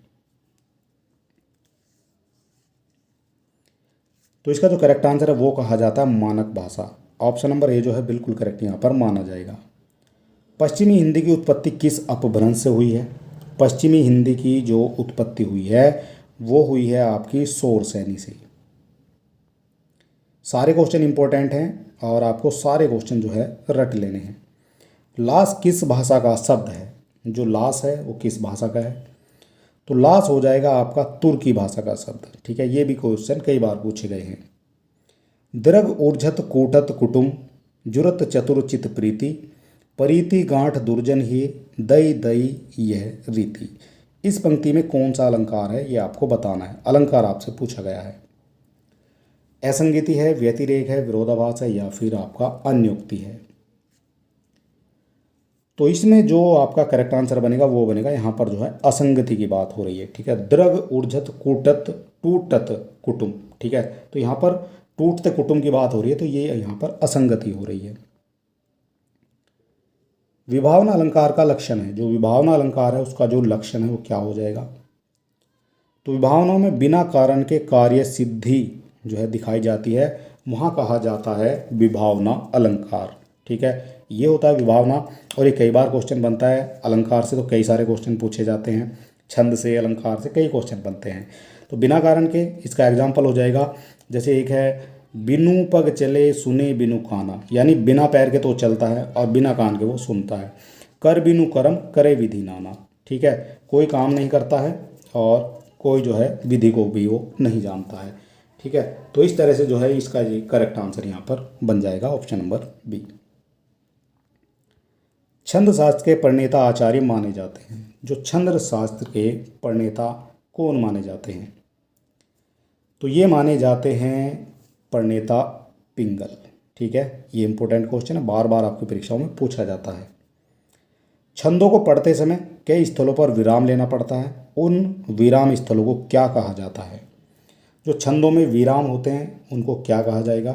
तो इसका जो करेक्ट आंसर है वो कहा जाता है मानक भाषा। ऑप्शन नंबर ए जो है बिल्कुल करेक्ट यहाँ पर माना जाएगा। पश्चिमी हिंदी की उत्पत्ति किस अपभ्रंश से हुई है? पश्चिमी हिंदी की जो उत्पत्ति हुई है वो हुई है आपकी शोरसैनी से। सारे क्वेश्चन इंपॉर्टेंट हैं और आपको सारे क्वेश्चन जो है रट लेने हैं। लास किस भाषा का शब्द है? जो लास है वो किस भाषा का है? तो लास हो जाएगा आपका तुर्की भाषा का शब्द। ठीक है, ये भी क्वेश्चन कई बार पूछे गए हैं। दृग ऊर्जत कूटत कुटुम जुरत चतुरचित प्रीति परीति गांठ दुर्जन ही दई दई यह रीति। इस पंक्ति में कौन सा अलंकार है ये आपको बताना है। अलंकार आपसे पूछा गया है। असंगति है, व्यतिरेक है, विरोधाभास है, या फिर आपका अन्योक्ति है। तो इसमें जो आपका करेक्ट आंसर बनेगा वो बनेगा यहाँ पर जो है असंगति की बात हो रही है। ठीक है, द्रग ऊर्जत कूटत टूटत कुटुम। ठीक है, तो यहाँ पर टूटते कुटुम की बात हो रही है, तो ये यहाँ पर असंगति हो रही है। विभावना अलंकार का लक्षण है, जो विभावना अलंकार है उसका जो लक्षण है वो क्या हो जाएगा? तो विभावनाओं में बिना कारण के कार्य सिद्धि जो है दिखाई जाती है, वहाँ कहा जाता है विभावना अलंकार। ठीक है, ये होता है विभावना। और ये कई बार क्वेश्चन बनता है। अलंकार से तो कई सारे क्वेश्चन पूछे जाते हैं, छंद से, अलंकार से कई क्वेश्चन बनते हैं। तो बिना कारण के इसका एग्जाम्पल हो जाएगा, जैसे एक है बिनु पग चले सुने बिनु काना, यानी बिना पैर के तो चलता है और बिना कान के वो सुनता है। कर बिनु करम करे विधि नाना। ठीक है, कोई काम नहीं करता है और कोई जो है विधि को भी वो नहीं जानता है। ठीक है, तो इस तरह से जो है इसका ये करेक्ट आंसर यहाँ पर बन जाएगा ऑप्शन नंबर बी। छंद शास्त्र के प्रणेता आचार्य माने जाते हैं। जो छंद शास्त्र के प्रणेता कौन माने जाते हैं? तो ये माने जाते हैं प्रणेता पिंगल। ठीक है, ये इंपॉर्टेंट क्वेश्चन है, बार बार आपकी परीक्षाओं में पूछा जाता है। छंदों को पढ़ते समय कई स्थलों पर विराम लेना पड़ता है, उन विराम स्थलों को क्या कहा जाता है? जो छंदों में विराम होते हैं उनको क्या कहा जाएगा?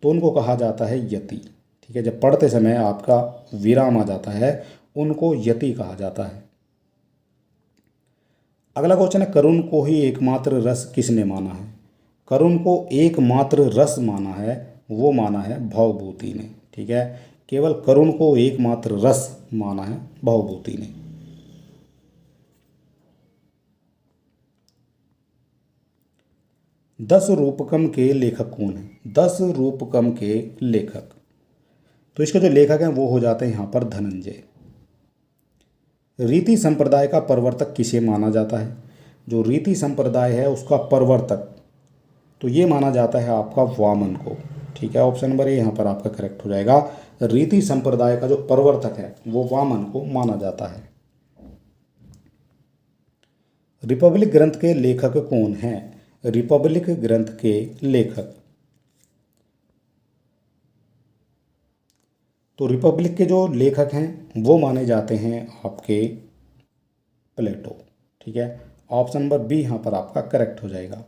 तो उनको कहा जाता है यति। ठीक है, जब पढ़ते समय आपका विराम आ जाता है उनको यति कहा जाता है। अगला क्वेश्चन है करुण को ही एकमात्र रस किसने माना है? करुण को एकमात्र रस माना है, वो माना है भवभूति ने। ठीक है, केवल करुण को एकमात्र रस माना है भवभूति ने। दस रूपकम के लेखक कौन है? 10 रूपकम के लेखक, तो इसके जो लेखक हैं वो हो जाते हैं यहाँ पर धनंजय। रीति संप्रदाय का प्रवर्तक किसे माना जाता है? जो रीति संप्रदाय है उसका प्रवर्तक, तो ये माना जाता है आपका वामन को। ठीक है, ऑप्शन नंबर ए यहाँ पर आपका करेक्ट हो जाएगा। रीति संप्रदाय का जो प्रवर्तक है वो वामन को माना जाता है। रिपब्लिक ग्रंथ के लेखक कौन हैं? रिपब्लिक ग्रंथ के लेखक, तो रिपब्लिक के जो लेखक हैं वो माने जाते हैं आपके प्लेटो। ठीक है, ऑप्शन नंबर बी यहाँ पर आपका करेक्ट हो जाएगा।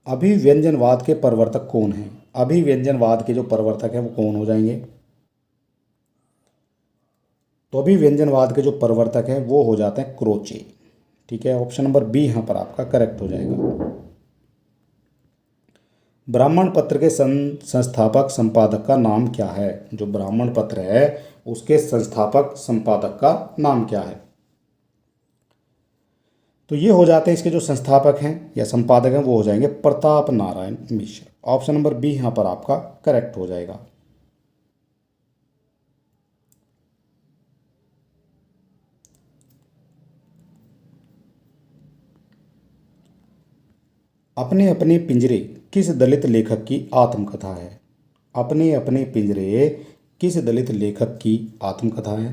अभिव्यंजनवाद के प्रवर्तक कौन हैं? अभिव्यंजनवाद के जो प्रवर्तक हैं वो कौन हो जाएंगे? तो अभिव्यंजनवाद के जो प्रवर्तक हैं वो हो जाते हैं क्रोचे। ठीक है, ऑप्शन नंबर बी यहाँ पर आपका करेक्ट हो जाएगा। ब्राह्मण पत्र के संस्थापक संपादक का नाम क्या है? जो ब्राह्मण पत्र है उसके संस्थापक संपादक का नाम क्या है? तो ये हो जाते हैं इसके जो संस्थापक हैं या संपादक हैं वो हो जाएंगे Pratap Narayan Mishra. Option number B यहाँ पर आपका करेक्ट हो जाएगा। अपने अपने पिंजरे किस दलित लेखक की आत्मकथा है? अपने अपने पिंजरे किस दलित लेखक की आत्मकथा है?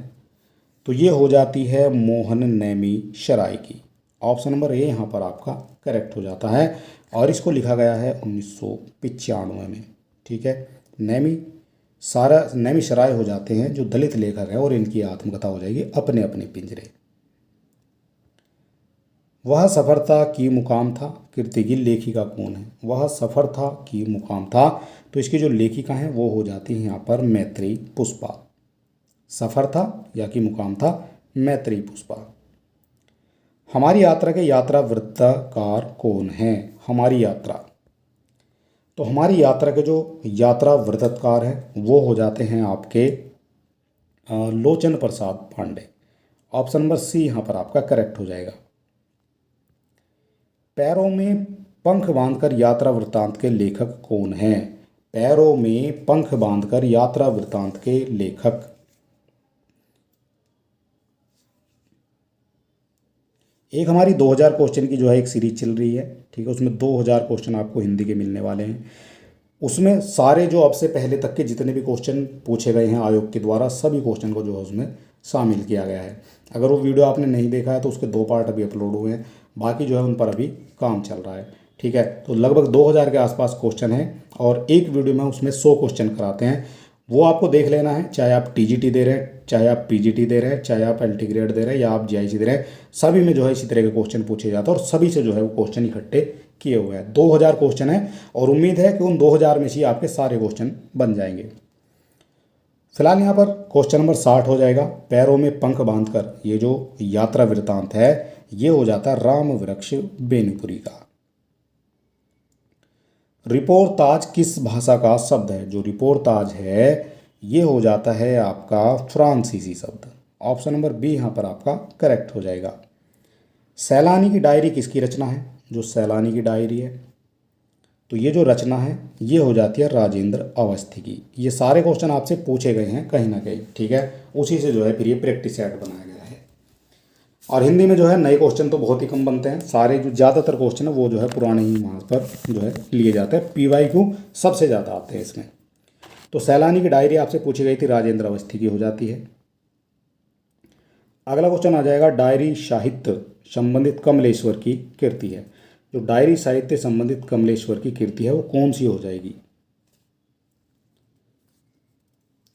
तो ये हो जाती है मोहन नेमी शराय की। ऑप्शन नंबर ए यहाँ पर आपका करेक्ट हो जाता है और इसको लिखा गया है 1995 में। ठीक है, नेमी शराय हो जाते हैं जो दलित लेखक है और इनकी आत्मकथा हो जाएगी अपने अपने पिंजरे। वह सफ़र था कि मुकाम था कृति की लेखिका कौन है? वह सफ़र था कि मुकाम था, तो इसकी जो लेखिका हैं वो हो जाती हैं यहाँ पर मैत्रेयी पुष्पा। सफ़र था या कि मुकाम था, मैत्रेयी पुष्पा। हमारी यात्रा के यात्रा वृत्तकार कौन हैं? हमारी यात्रा, तो हमारी यात्रा के जो यात्रा वृत्तकार हैं वो हो जाते हैं आपके लोचन Prasad Pandey. Option number C यहाँ पर आपका करेक्ट हो जाएगा। पैरों में पंख बांधकर यात्रा वृत्तांत के लेखक कौन हैं? पैरों में पंख बांधकर यात्रा वृत्तांत के लेखक, एक हमारी 2000 क्वेश्चन की जो है एक सीरीज चल रही है। ठीक है, उसमें 2000 क्वेश्चन आपको हिंदी के मिलने वाले हैं। उसमें सारे जो अब से पहले तक के जितने भी क्वेश्चन पूछे गए हैं आयोग के द्वारा, सभी क्वेश्चन को जो है उसमें शामिल किया गया है। अगर वो वीडियो आपने नहीं देखा है तो उसके 2 पार्ट अभी अपलोड हुए हैं, बाकी जो है उन पर अभी काम चल रहा है। ठीक है, तो लगभग 2000 के आसपास क्वेश्चन हैं और एक वीडियो में उसमें 100 क्वेश्चन कराते हैं। वो आपको देख लेना है, चाहे आप टीजीटी दे रहे हैं, चाहे आप पीजीटी दे रहे हैं, चाहे आप एलटी ग्रेड दे रहे हैं या आप जीआईसी दे रहे हैं, सभी में जो है इसी तरह के क्वेश्चन पूछे जाते हैं और सभी से जो है वो क्वेश्चन इकट्ठे किए हुए हैं। 2000 क्वेश्चन है और उम्मीद है कि उन 2000 में से ही आपके सारे क्वेश्चन बन जाएंगे। फिलहाल यहाँ पर क्वेश्चन नंबर 60 हो जाएगा। पैरों में पंख बांधकर ये जो यात्रा वृत्तांत है ये हो जाता है राम वृक्ष बेनीपुरी का। रिपोर्ताज किस भाषा का शब्द है? जो रिपोर्ताज है ये हो जाता है आपका फ्रांसीसी शब्द। ऑप्शन नंबर बी यहाँ पर आपका करेक्ट हो जाएगा। सैलानी की डायरी किसकी रचना है? जो सैलानी की डायरी है तो ये जो रचना है ये हो जाती है राजेंद्र अवस्थी की। ये सारे क्वेश्चन आपसे पूछे गए हैं कहीं ना कहीं, ठीक है, उसी से जो है फिर ये प्रैक्टिस सेट बनाया गया है। और हिंदी में जो है नए क्वेश्चन तो बहुत ही कम बनते हैं, सारे जो ज़्यादातर क्वेश्चन है वो जो है पुराने ही वहाँ पर जो है लिए जाते हैं। PYQ सबसे ज़्यादा आते हैं इसमें। तो सैलानी की डायरी आपसे पूछी गई थी, राजेंद्र अवस्थी की हो जाती है। अगला क्वेश्चन आ जाएगा, डायरी साहित्य संबंधित कमलेश्वर की कृति है। जो डायरी साहित्य संबंधित कमलेश्वर की कृति है वो कौन सी हो जाएगी?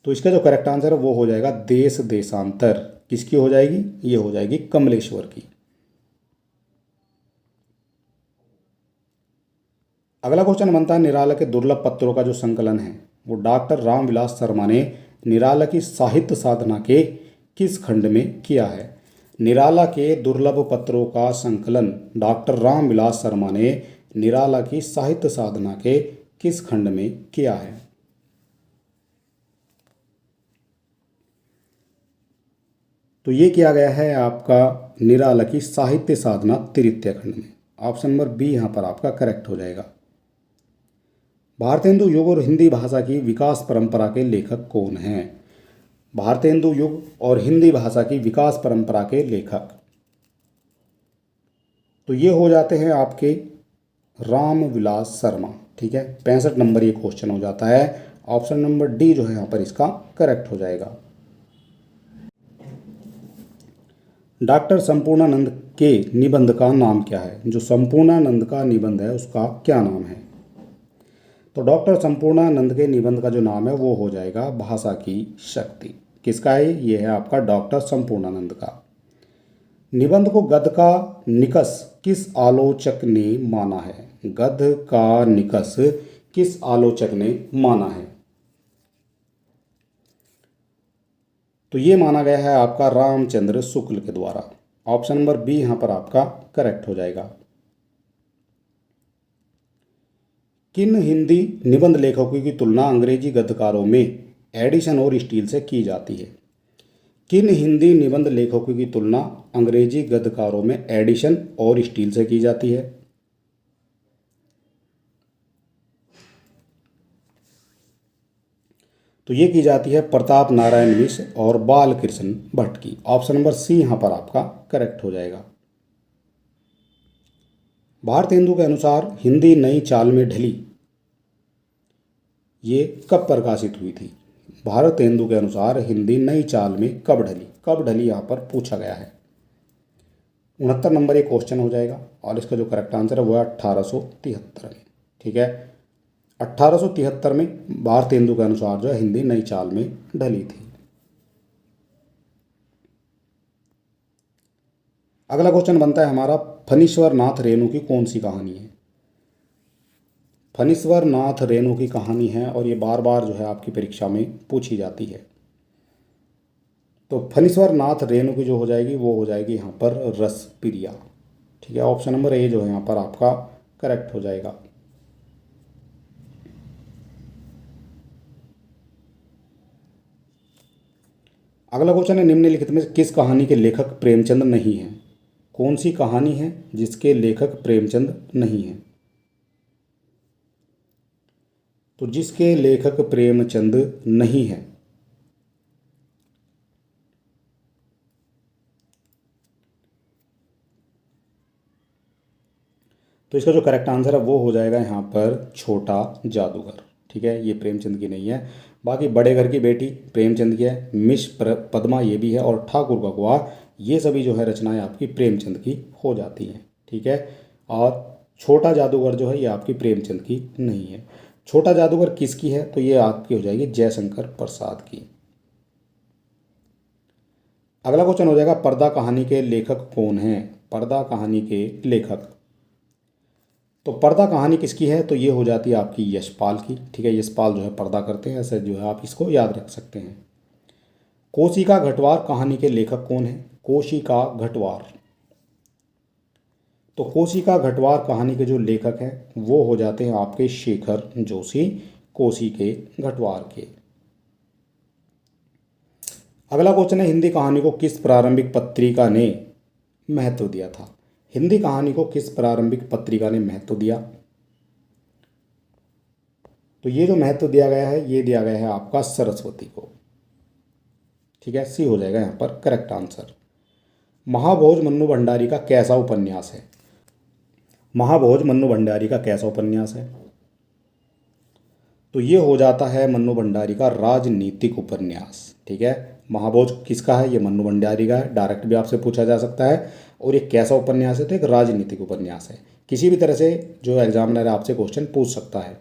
तो इसका जो करेक्ट आंसर है वो हो जाएगा देश देशांतर। किसकी हो जाएगी? ये हो जाएगी कमलेश्वर की। अगला क्वेश्चन बनता है, निराला के दुर्लभ पत्रों का जो संकलन है वो डॉक्टर रामविलास शर्मा ने निराला की साहित्य साधना के किस खंड में किया है? निराला के दुर्लभ पत्रों का संकलन डॉक्टर रामविलास शर्मा ने निराला की साहित्य साधना के किस खंड में किया है? तो ये किया गया है आपका निराला की साहित्य साधना तृतीय खंड में। ऑप्शन नंबर बी यहाँ पर आपका करेक्ट हो जाएगा। भारतेंदु युग और हिंदी भाषा की विकास परंपरा के लेखक कौन हैं? भारतेंदु युग और हिंदी भाषा की विकास परंपरा के लेखक तो ये हो जाते हैं आपके रामविलास शर्मा, ठीक है। 65 नंबर ये क्वेश्चन हो जाता है। ऑप्शन नंबर डी जो है यहाँ पर इसका करेक्ट हो जाएगा। डॉक्टर संपूर्णानंद के निबंध का नाम क्या है? जो संपूर्णानंद का निबंध है उसका क्या नाम है? तो डॉक्टर संपूर्णानंद के निबंध का जो नाम है वो हो जाएगा भाषा की शक्ति। किसका है ये? है आपका डॉक्टर संपूर्णानंद का। निबंध को गद्य का निकष किस आलोचक ने माना है? गद्य का निकष किस आलोचक ने माना है? तो ये माना गया है आपका रामचंद्र शुक्ल के द्वारा। ऑप्शन नंबर बी यहाँ पर आपका करेक्ट हो जाएगा। किन हिंदी निबंध लेखकों की तुलना अंग्रेजी गद्यकारों में एडिशन और स्टील से की जाती है? किन हिंदी निबंध लेखकों की तुलना अंग्रेजी गद्यकारों में एडिशन और स्टील से की जाती है? तो ये की जाती है प्रताप नारायण मिश्र और बालकृष्ण भट्ट की। ऑप्शन नंबर सी यहाँ पर आपका करेक्ट हो जाएगा। भारतेंदु के अनुसार हिंदी नई चाल में ढली ये कब प्रकाशित हुई थी? भारतेंदु के अनुसार हिंदी नई चाल में कब ढली? कब ढली यहाँ पर पूछा गया है। 69 नंबर ये क्वेश्चन हो जाएगा और इसका जो करेक्ट आंसर है वो है 1873 में, ठीक है। 1873 में भारतेंदु के अनुसार जो है हिंदी नई चाल में ढली थी। अगला क्वेश्चन बनता है हमारा, फणीश्वर नाथ रेणु की कौन सी कहानी है? फणीश्वर नाथ रेणु की कहानी है और ये बार बार जो है आपकी परीक्षा में पूछी जाती है। तो फणीश्वर नाथ रेणु की जो हो जाएगी वो हो जाएगी यहाँ पर रसप्रिया, ठीक है। ऑप्शन नंबर ए जो है यहाँ पर आपका करेक्ट हो जाएगा। अगला क्वेश्चन है, निम्नलिखित में किस कहानी के लेखक प्रेमचंद नहीं हैं? कौन सी कहानी है जिसके लेखक प्रेमचंद नहीं हैं? तो जिसके लेखक प्रेमचंद नहीं है तो इसका जो करेक्ट आंसर है वो हो जाएगा यहाँ पर छोटा जादूगर, ठीक है। ये प्रेमचंद की नहीं है। बाकी बड़े घर की बेटी प्रेमचंद की है, मिस पद्मा ये भी है और ठाकुर का गुआ ये सभी जो है रचनाएं आपकी प्रेमचंद की हो जाती हैं, ठीक है। और छोटा जादूगर जो है ये आपकी प्रेमचंद की नहीं है। छोटा जादूगर किसकी है? तो ये आपकी हो जाएगी जयशंकर प्रसाद की। अगला क्वेश्चन हो जाएगा, पर्दा कहानी के लेखक कौन हैं? पर्दा कहानी के लेखक तो पर्दा कहानी किसकी है, तो ये हो जाती है आपकी यशपाल की। ठीक है, यशपाल जो है पर्दा करते हैं, ऐसे जो है आप इसको याद रख सकते हैं। कोशिका घटवार कहानी के लेखक कौन है, कोशिका घटवार। तो कोशिका घटवार कहानी के जो लेखक हैं वो हो जाते हैं आपके शेखर जोशी, कोशी के घटवार के। अगला क्वेश्चन है, हिंदी कहानी को किस प्रारंभिक पत्रिका ने महत्व दिया था। हिंदी कहानी को किस प्रारंभिक पत्रिका ने महत्व दिया। तो ये जो महत्व दिया गया है ये दिया गया है आपका सरस्वती को। ठीक है, सी हो जाएगा यहाँ पर करेक्ट आंसर। महाभोज मन्नू भंडारी का कैसा उपन्यास है। महाभोज मन्नू भंडारी का कैसा उपन्यास है, तो ये हो जाता है मन्नू भंडारी का राजनीतिक उपन्यास। ठीक है, महाभोज किसका है, ये मन्नू भंडारी का है, डायरेक्ट भी आपसे पूछा जा सकता है। और ये कैसा उपन्यास है, तो एक राजनीतिक उपन्यास है। किसी भी तरह से जो एग्जामिनर है आपसे क्वेश्चन पूछ सकता है।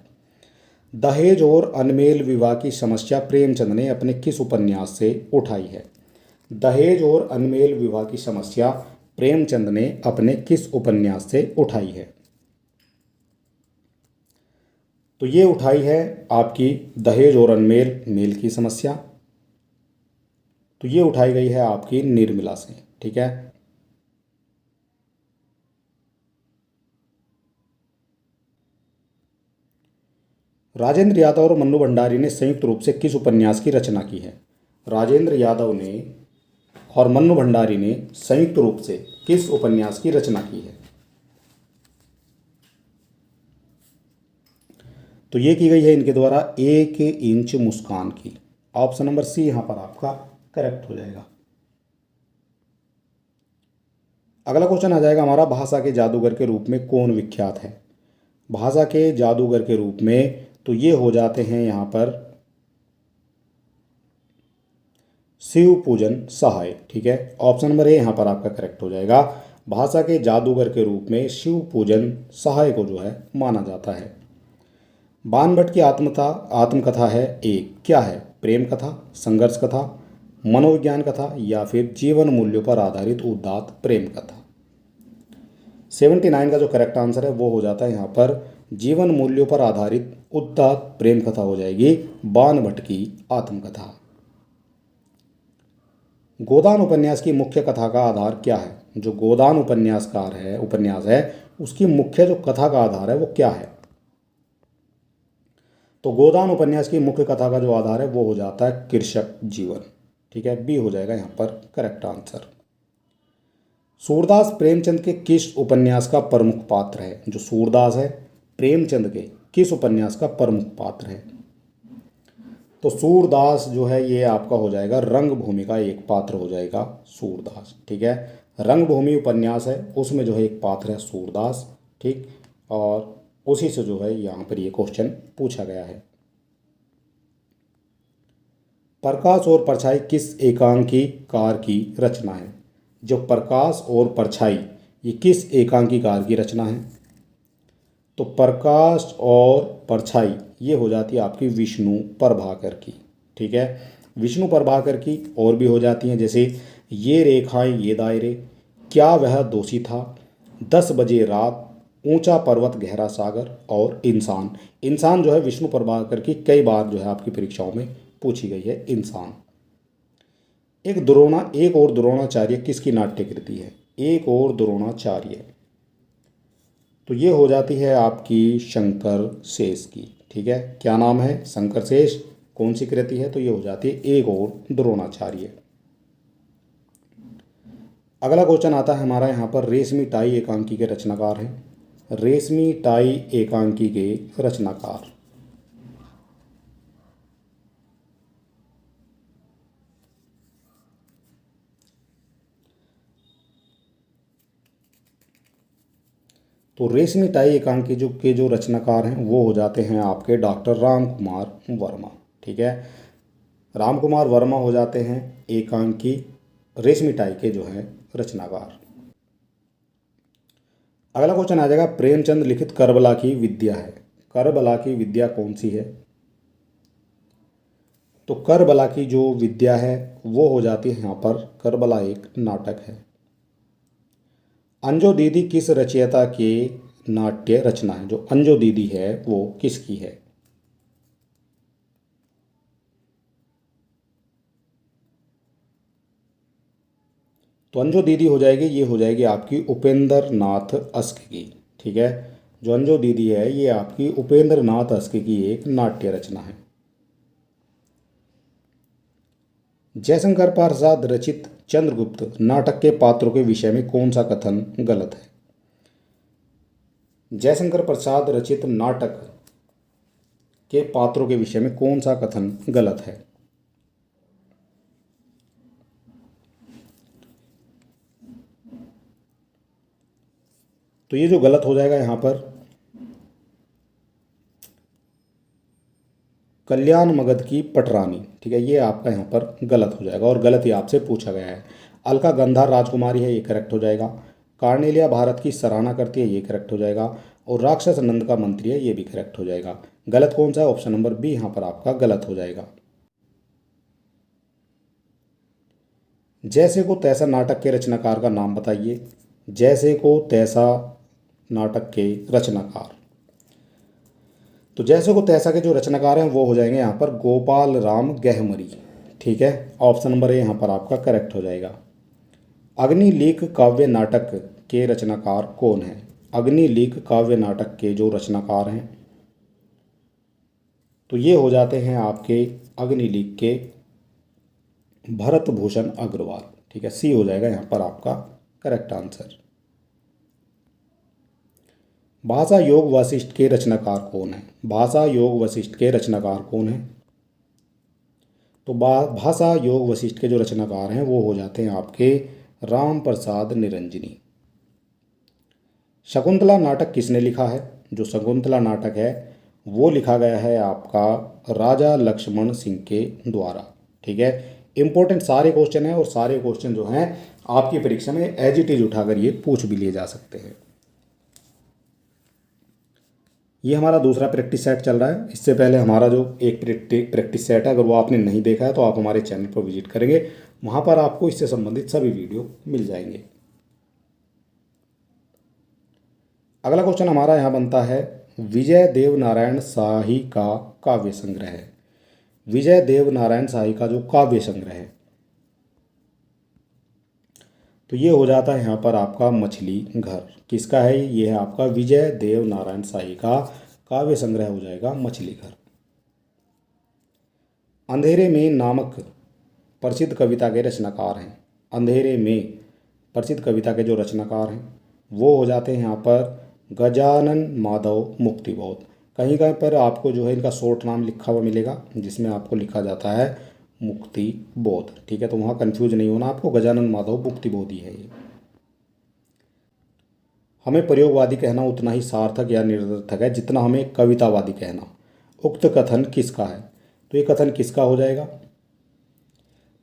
दहेज और अनमेल विवाह की समस्या प्रेमचंद ने अपने किस उपन्यास से उठाई है। दहेज और अनमेल विवाह की समस्या प्रेमचंद ने अपने किस उपन्यास से उठाई है। तो ये उठाई है आपकी दहेज और अनमेल मेल की समस्या, तो ये उठाई गई है आपकी निर्मला से। ठीक है, राजेंद्र यादव और मन्नू भंडारी ने संयुक्त रूप से किस उपन्यास की रचना की है। राजेंद्र यादव ने और मन्नू भंडारी ने संयुक्त रूप से किस उपन्यास की रचना की है। तो ये की गई है इनके द्वारा 1 इंच मुस्कान की। ऑप्शन नंबर सी यहाँ पर आपका करेक्ट हो जाएगा। अगला क्वेश्चन आ जाएगा हमारा, भाषा के जादूगर के रूप में कौन विख्यात है। भाषा के जादूगर के रूप में तो ये हो जाते हैं यहाँ पर शिव पूजन सहाय। ठीक है, ऑप्शन नंबर ए यहाँ पर आपका करेक्ट हो जाएगा। भाषा के जादूगर के रूप में शिव पूजन सहाय को जो है माना जाता है। बाणभट्ट की आत्मकथा है एक, क्या है, प्रेम कथा, संघर्ष कथा, मनोविज्ञान कथा या फिर जीवन मूल्यों पर आधारित उदात्त प्रेम कथा। 79 का जो करेक्ट आंसर है वो हो जाता है यहाँ पर जीवन मूल्यों पर आधारित उदात्त प्रेम कथा हो जाएगी बाणभट्ट की आत्मकथा। गोदान उपन्यास की मुख्य कथा का आधार क्या है। जो गोदान उपन्यास है उसकी मुख्य जो कथा का आधार है वो क्या है। तो गोदान उपन्यास की मुख्य कथा का जो आधार है वो हो जाता है कृषक जीवन। ठीक है, बी हो जाएगा यहाँ पर करेक्ट आंसर। सूरदास प्रेमचंद के किस उपन्यास का प्रमुख पात्र है। जो सूरदास है प्रेमचंद के किस उपन्यास का प्रमुख पात्र है। तो सूरदास जो है ये आपका हो जाएगा रंगभूमि का एक पात्र हो जाएगा सूरदास। ठीक है, रंगभूमि उपन्यास है उसमें जो है एक पात्र है सूरदास। ठीक, और उसी से जो है यहाँ पर ये क्वेश्चन पूछा गया है। प्रकाश और परछाई किस एकांकी कार की रचना है। जो प्रकाश और परछाई ये किस एकांकी कार की रचना है। तो प्रकाश और परछाई ये हो जाती है आपकी विष्णु प्रभाकर की। ठीक है, विष्णु प्रभाकर की और भी हो जाती हैं, जैसे ये रेखाएं ये दायरे, क्या वह दोषी था, 10 बजे रात, ऊंचा पर्वत गहरा सागर और इंसान। इंसान जो है विष्णु प्रभाकर की कई बार जो है आपकी परीक्षाओं में पूछी गई है इंसान। एक और द्रोणाचार्य किसकी नाट्य कृति है। एक और द्रोणाचार्य तो ये हो जाती है आपकी शंकर शेष की। ठीक है, क्या नाम है, शंकर शेष, कौन सी कृति है, तो ये हो जाती है एक और द्रोणाचार्य। अगला क्वेश्चन आता है हमारा यहाँ पर, रेशमी टाई एकांकी के रचनाकार हैं। रेशमी टाई एकांकी के रचनाकार तो रेशमी टाई एकांकी के जो रचनाकार हैं वो हो जाते हैं आपके डॉक्टर राम कुमार वर्मा। ठीक है, राम कुमार वर्मा हो जाते हैं एकांकी रेशमी टाई के जो है रचनाकार। अगला क्वेश्चन आ जाएगा, प्रेमचंद लिखित करबला की विद्या है। करबला की विद्या कौन सी है। तो करबला की जो विद्या है वो हो जाती है यहाँ पर करबला एक नाटक है। अंजो दीदी किस रचयिता के नाट्य रचना है। जो अंजो दीदी है वो किसकी है? तो अंजो दीदी हो जाएगी, ये हो जाएगी आपकी उपेंद्र नाथ अस्क की। ठीक है, जो अंजो दीदी है ये आपकी उपेंद्र नाथ अस्क की एक नाट्य रचना है। जयशंकर प्रसाद रचित चंद्रगुप्त नाटक के पात्रों के विषय में कौन सा कथन गलत है? जयशंकर प्रसाद रचित नाटक के पात्रों के विषय में कौन सा कथन गलत है? तो ये जो गलत हो जाएगा यहाँ पर, कल्याण मगध की पटरानी। ठीक है, ये आपका यहाँ पर गलत हो जाएगा और गलत ही आपसे पूछा गया है। अलका गंधार राजकुमारी है, ये करेक्ट हो जाएगा। कार्नेलिया भारत की सराहना करती है, ये करेक्ट हो जाएगा। और राक्षस नंद का मंत्री है, ये भी करेक्ट हो जाएगा। गलत कौन सा है? ऑप्शन नंबर बी यहाँ पर आपका गलत हो जाएगा। जैसे को तैसा नाटक के रचनाकार का नाम बताइए। जैसे को तैसा नाटक के रचनाकार, तो जैसे को तैसा के जो रचनाकार हैं वो हो जाएंगे यहाँ पर गोपाल राम गहमरी। ठीक है, ऑप्शन नंबर ए यहाँ पर आपका करेक्ट हो जाएगा। अग्निलीक काव्य नाटक के रचनाकार कौन है? अग्निलीक काव्य नाटक के जो रचनाकार हैं तो ये हो जाते हैं आपके अग्निलीक के भरत भूषण अग्रवाल। ठीक है, सी हो जाएगा यहाँ पर आपका करेक्ट आंसर। भाषा योग वशिष्ठ के रचनाकार कौन है? भाषा योग वशिष्ठ के रचनाकार कौन है? तो भाषा योग वशिष्ठ के जो रचनाकार हैं वो हो जाते हैं आपके राम प्रसाद निरंजनी। शकुंतला नाटक किसने लिखा है? जो शकुंतला नाटक है वो लिखा गया है आपका राजा लक्ष्मण सिंह के द्वारा। ठीक है, इंपॉर्टेंट सारे क्वेश्चन हैं और सारे क्वेश्चन जो हैं आपकी परीक्षा में एज इट इज उठाकर ये पूछ भी लिए जा सकते हैं। ये हमारा दूसरा प्रैक्टिस सेट चल रहा है। इससे पहले हमारा जो एक प्रैक्टिस सेट है, अगर वो आपने नहीं देखा है तो आप हमारे चैनल पर विजिट करेंगे, वहाँ पर आपको इससे संबंधित सभी वीडियो मिल जाएंगे। अगला क्वेश्चन हमारा यहाँ बनता है, विजय देव नारायण शाही का काव्य संग्रह है। विजय देव नारायण शाही का जो काव्य संग्रह है तो ये हो जाता है यहाँ पर आपका मछली घर। किसका है? ये है आपका विजय देव नारायण शाही का काव्य संग्रह हो जाएगा मछली घर। अंधेरे में नामक प्रसिद्ध कविता के रचनाकार हैं। अंधेरे में प्रसिद्ध कविता के जो रचनाकार हैं वो हो जाते हैं यहाँ पर गजानन माधव मुक्तिबोध। कहीं कहीं पर आपको जो है इनका शॉर्ट नाम लिखा हुआ मिलेगा जिसमें आपको लिखा जाता है मुक्ति बोध। ठीक है, तो वहाँ कंफ्यूज नहीं होना आपको, गजानन माधव मुक्ति बोध ही है ये। हमें प्रयोगवादी कहना उतना ही सार्थक या निरर्थक है जितना हमें कवितावादी कहना। उक्त कथन किसका है? तो ये कथन किसका हो जाएगा?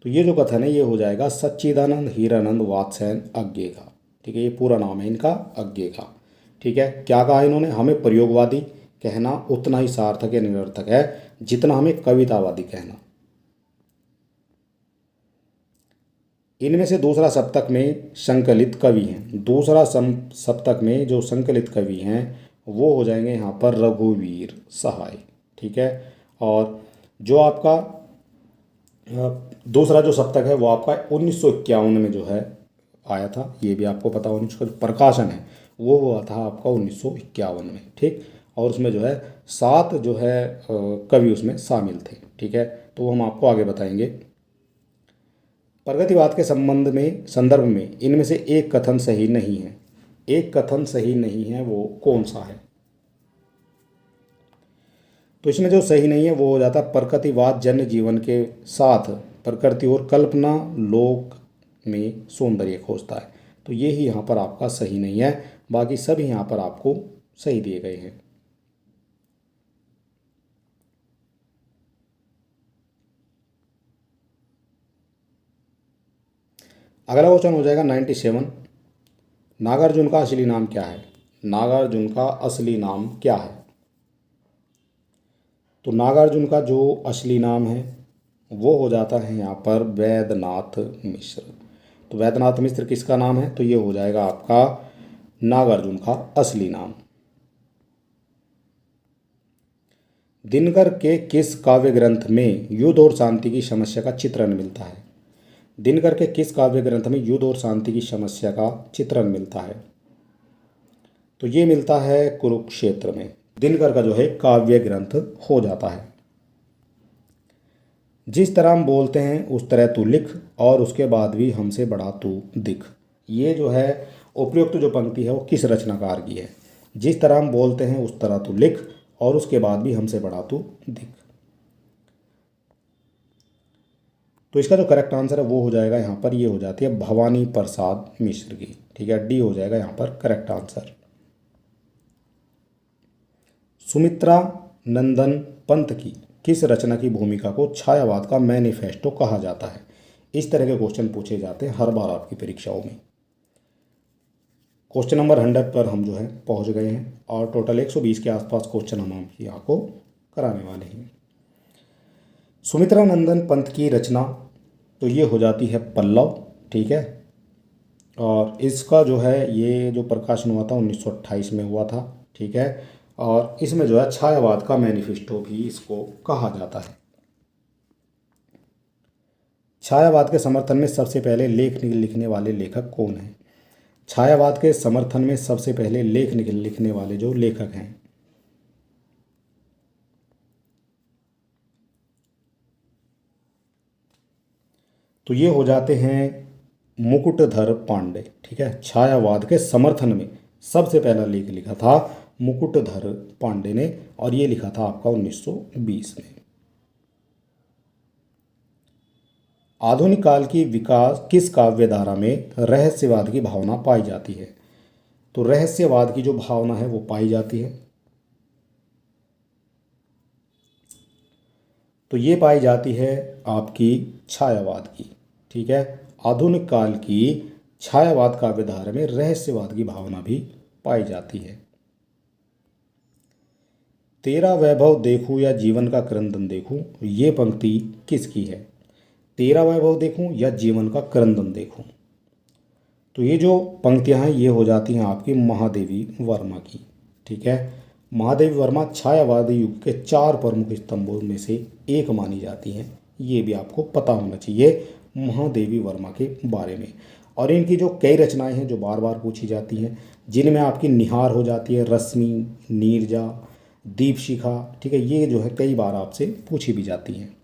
तो ये जो कथन है ये हो जाएगा सच्चिदानंद हीरानंद वात्स्यायन अज्ञे का। ठीक है, ये पूरा नाम है इनका अज्ञे का। ठीक है, क्या कहा इन्होंने? हमें प्रयोगवादी कहना उतना ही सार्थक या निरर्थक है जितना हमें कवितावादी कहना। इनमें से दूसरा सप्तक में संकलित कवि हैं। दूसरा सप्तक में जो संकलित कवि हैं वो हो जाएंगे यहाँ पर रघुवीर सहाय। ठीक है, और जो आपका दूसरा जो सप्तक है वो आपका 1951 में जो है आया था, ये भी आपको पता होना। उसका जो प्रकाशन है वो हुआ था आपका 1951 में। ठीक, और उसमें जो है 7 जो है कवि उसमें शामिल थे। ठीक है, तो हम आपको आगे बताएंगे। प्रगतिवाद के संदर्भ में इनमें से एक कथन सही नहीं है। एक कथन सही नहीं है, वो कौन सा है? तो इसमें जो सही नहीं है वो हो जाता है प्रकृतिवाद जन्य जीवन के साथ प्रकृति और कल्पना लोक में सौंदर्य खोजता है। तो ये ही यहाँ पर आपका सही नहीं है, बाकी सभी यहाँ पर आपको सही दिए गए हैं। अगला क्वेश्चन हो जाएगा 97। नागार्जुन का असली नाम क्या है? नागार्जुन का असली नाम क्या है? तो नागार्जुन का जो असली नाम है वो हो जाता है यहाँ पर वैद्यनाथ मिश्र। तो वैद्यनाथ मिश्र किसका नाम है? तो ये हो जाएगा आपका नागार्जुन का असली नाम। दिनकर के किस काव्य ग्रंथ में युद्ध और शांति की समस्या का चित्रण मिलता है? दिनकर के किस काव्य ग्रंथ में युद्ध और शांति की समस्या का चित्रण मिलता है? तो ये मिलता है कुरुक्षेत्र में। दिनकर का जो है काव्य ग्रंथ हो जाता है। जिस तरह हम बोलते हैं उस तरह तू लिख, और उसके बाद भी हमसे बड़ा तू दिख। ये जो है उपयुक्त जो पंक्ति है वो किस रचनाकार की है? जिस तरह हम बोलते हैं उस तरह तू लिख, और उसके बाद भी हमसे बड़ा तू दिख। तो इसका जो करेक्ट आंसर है वो हो जाएगा यहाँ पर, ये हो जाती है भवानी प्रसाद मिश्र की। ठीक है, डी हो जाएगा यहाँ पर करेक्ट आंसर। सुमित्रा नंदन पंत की किस रचना की भूमिका को छायावाद का मैनिफेस्टो कहा जाता है? इस तरह के क्वेश्चन पूछे जाते हैं हर बार आपकी परीक्षाओं में। क्वेश्चन नंबर 100 पर हम जो है पहुंच गए हैं, और टोटल 120 के आसपास क्वेश्चन हम आपको कराने वाले हैं। सुमित्रा नंदन पंत की रचना तो ये हो जाती है पल्लव। ठीक है, और इसका जो है ये जो प्रकाशन हुआ था 1928 में हुआ था। ठीक है, और इसमें जो है छायावाद का मैनिफेस्टो भी इसको कहा जाता है। छायावाद के समर्थन में सबसे पहले लेख लिखने वाले लेखक कौन हैं? छायावाद के समर्थन में सबसे पहले लेख लिखने वाले जो लेखक हैं, तो ये हो जाते हैं मुकुटधर पांडे। ठीक है, छायावाद के समर्थन में सबसे पहला लेख लिखा था मुकुटधर पांडे ने, और ये लिखा था आपका 1920 में। आधुनिक काल की विकास किस काव्य धारा में रहस्यवाद की भावना पाई जाती है? तो रहस्यवाद की जो भावना है वो पाई जाती है, तो ये पाई जाती है आपकी छायावाद की। ठीक है, आधुनिक काल की छायावाद काव्य धारा में रहस्यवाद की भावना भी पाई जाती है। तेरा वैभव देखूं या जीवन का क्रंदन देखूं, ये पंक्ति किसकी है? तेरा वैभव देखूं या जीवन का क्रंदन देखूं, तो ये जो पंक्तियां हैं ये हो जाती हैं आपकी महादेवी वर्मा की। ठीक है, महादेवी वर्मा छायावादी युग के 4 प्रमुख स्तंभों में से एक मानी जाती हैं। ये भी आपको पता होना चाहिए महादेवी वर्मा के बारे में। और इनकी जो कई रचनाएं हैं जो बार बार पूछी जाती हैं, जिनमें आपकी निहार हो जाती है, रश्मि, नीरजा, दीपशिखा। ठीक है, ये जो है कई बार आपसे पूछी भी जाती हैं।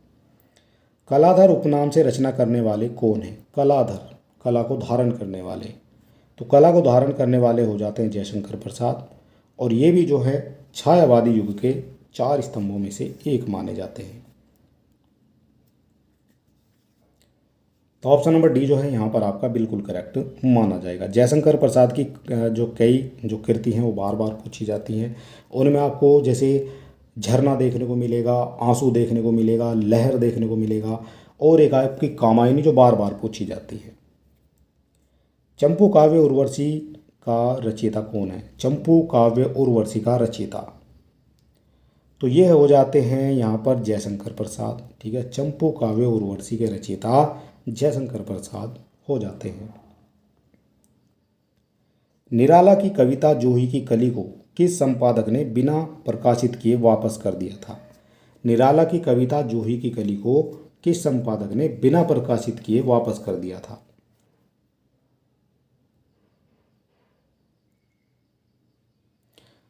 कलाधर उपनाम से रचना करने वाले कौन हैं? कलाधर, कला को धारण करने वाले। तो कला को धारण करने वाले हो जाते हैं जयशंकर प्रसाद, और ये भी जो है छायावादी युग के 4 स्तंभों में से एक माने जाते हैं। तो ऑप्शन नंबर डी जो है यहाँ पर आपका बिल्कुल करेक्ट माना जाएगा। जयशंकर प्रसाद की जो कई जो कृति हैं वो बार बार पूछी जाती हैं। उनमें आपको जैसे झरना देखने को मिलेगा, आंसू देखने को मिलेगा, लहर देखने को मिलेगा, और एक आपकी कामायनी जो बार बार पूछी जाती है। चंपू काव्य उर्वशी का रचयिता कौन है? चंपू काव्य उर्वशी का रचयिता तो ये हो जाते हैं यहाँ पर जयशंकर प्रसाद। ठीक है, चंपू काव्य उर्वशी के रचयिता जयशंकर प्रसाद हो जाते हैं। निराला की कविता जूही की कली को किस संपादक ने बिना प्रकाशित किए वापस कर दिया था? निराला की कविता जूही की कली को किस संपादक ने बिना प्रकाशित किए वापस कर दिया था?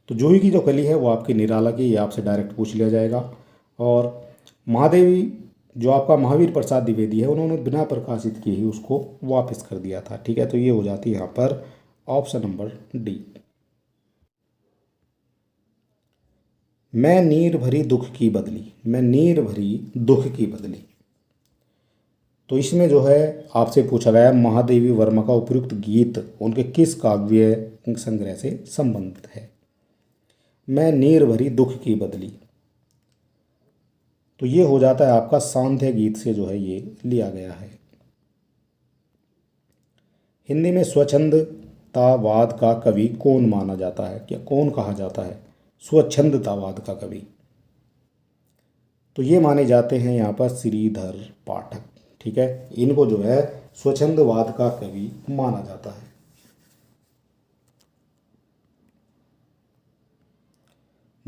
तो जूही की जो कली है वो आपकी निराला की, ये आपसे डायरेक्ट पूछ लिया जाएगा। और महादेवी जो आपका महावीर प्रसाद द्विवेदी है, उन्होंने बिना प्रकाशित किए ही उसको वापस कर दिया था। ठीक है, तो ये हो जाती है यहाँ पर ऑप्शन नंबर डी। मैं नीर भरी दुख की बदली, मैं नीर भरी दुख की बदली, तो इसमें जो है आपसे पूछा गया महादेवी वर्मा का उपयुक्त गीत उनके किस काव्य संग्रह से संबंधित है? मैं नीर भरी दुख की बदली, तो ये हो जाता है आपका सांध्य गीत से जो है ये लिया गया है। हिंदी में स्वच्छंदतावाद का कवि कौन माना जाता है, क्या कौन कहा जाता है स्वच्छंदतावाद का कवि? तो ये माने जाते हैं यहाँ पर श्रीधर पाठक। ठीक है, इनको जो है स्वच्छंदवाद का कवि माना जाता है।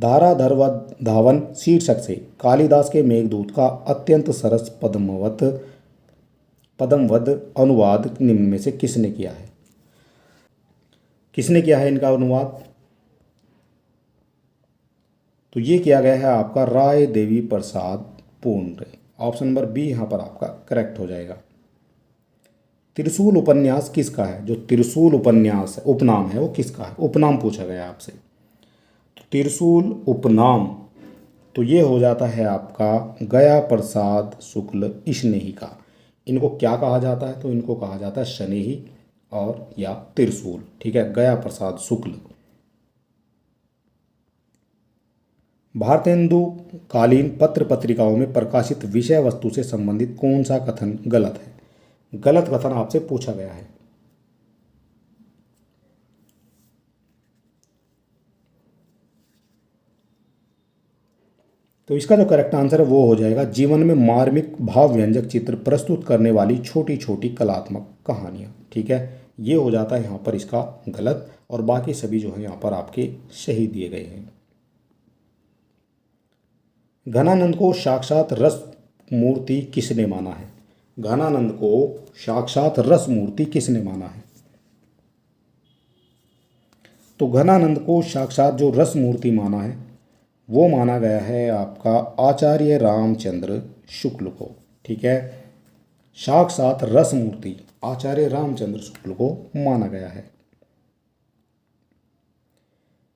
धारा धर्वत धावन शीर्षक से कालिदास के मेघदूत का अत्यंत सरस पदमवद अनुवाद निम्न में से किसने किया है? किसने किया है इनका अनुवाद? तो ये किया गया है आपका राय देवी प्रसाद पूर्ण। ऑप्शन नंबर बी यहाँ पर आपका करेक्ट हो जाएगा। त्रिशूल उपन्यास किसका है? जो त्रिशूल उपन्यास है, उपनाम है, वो किसका है? उपनाम पूछा गया आपसे। तो त्रिशूल उपनाम तो ये हो जाता है आपका गया प्रसाद शुक्ल स्नेही का। इनको क्या कहा जाता है? तो इनको कहा जाता है स्नेही और या त्रिशूल। ठीक है, गया प्रसाद शुक्ल। भारतेंदु कालीन पत्र पत्रिकाओं में प्रकाशित विषय वस्तु से संबंधित कौन सा कथन गलत है? गलत कथन आपसे पूछा गया है। तो इसका जो करेक्ट आंसर है वो हो जाएगा जीवन में मार्मिक भाव व्यंजक चित्र प्रस्तुत करने वाली छोटी छोटी कलात्मक कहानियाँ। ठीक है, ये हो जाता है यहाँ पर इसका गलत, और बाकी सभी जो है यहाँ पर आपके सही दिए गए हैं। घनानंद को साक्षात रस मूर्ति किसने माना है? घनानंद को साक्षात रस मूर्ति किसने माना है? तो घनानंद को साक्षात जो रस मूर्ति माना है वो माना गया है आपका आचार्य रामचंद्र शुक्ल को। ठीक है, साक्षात रस मूर्ति आचार्य रामचंद्र शुक्ल को माना गया है।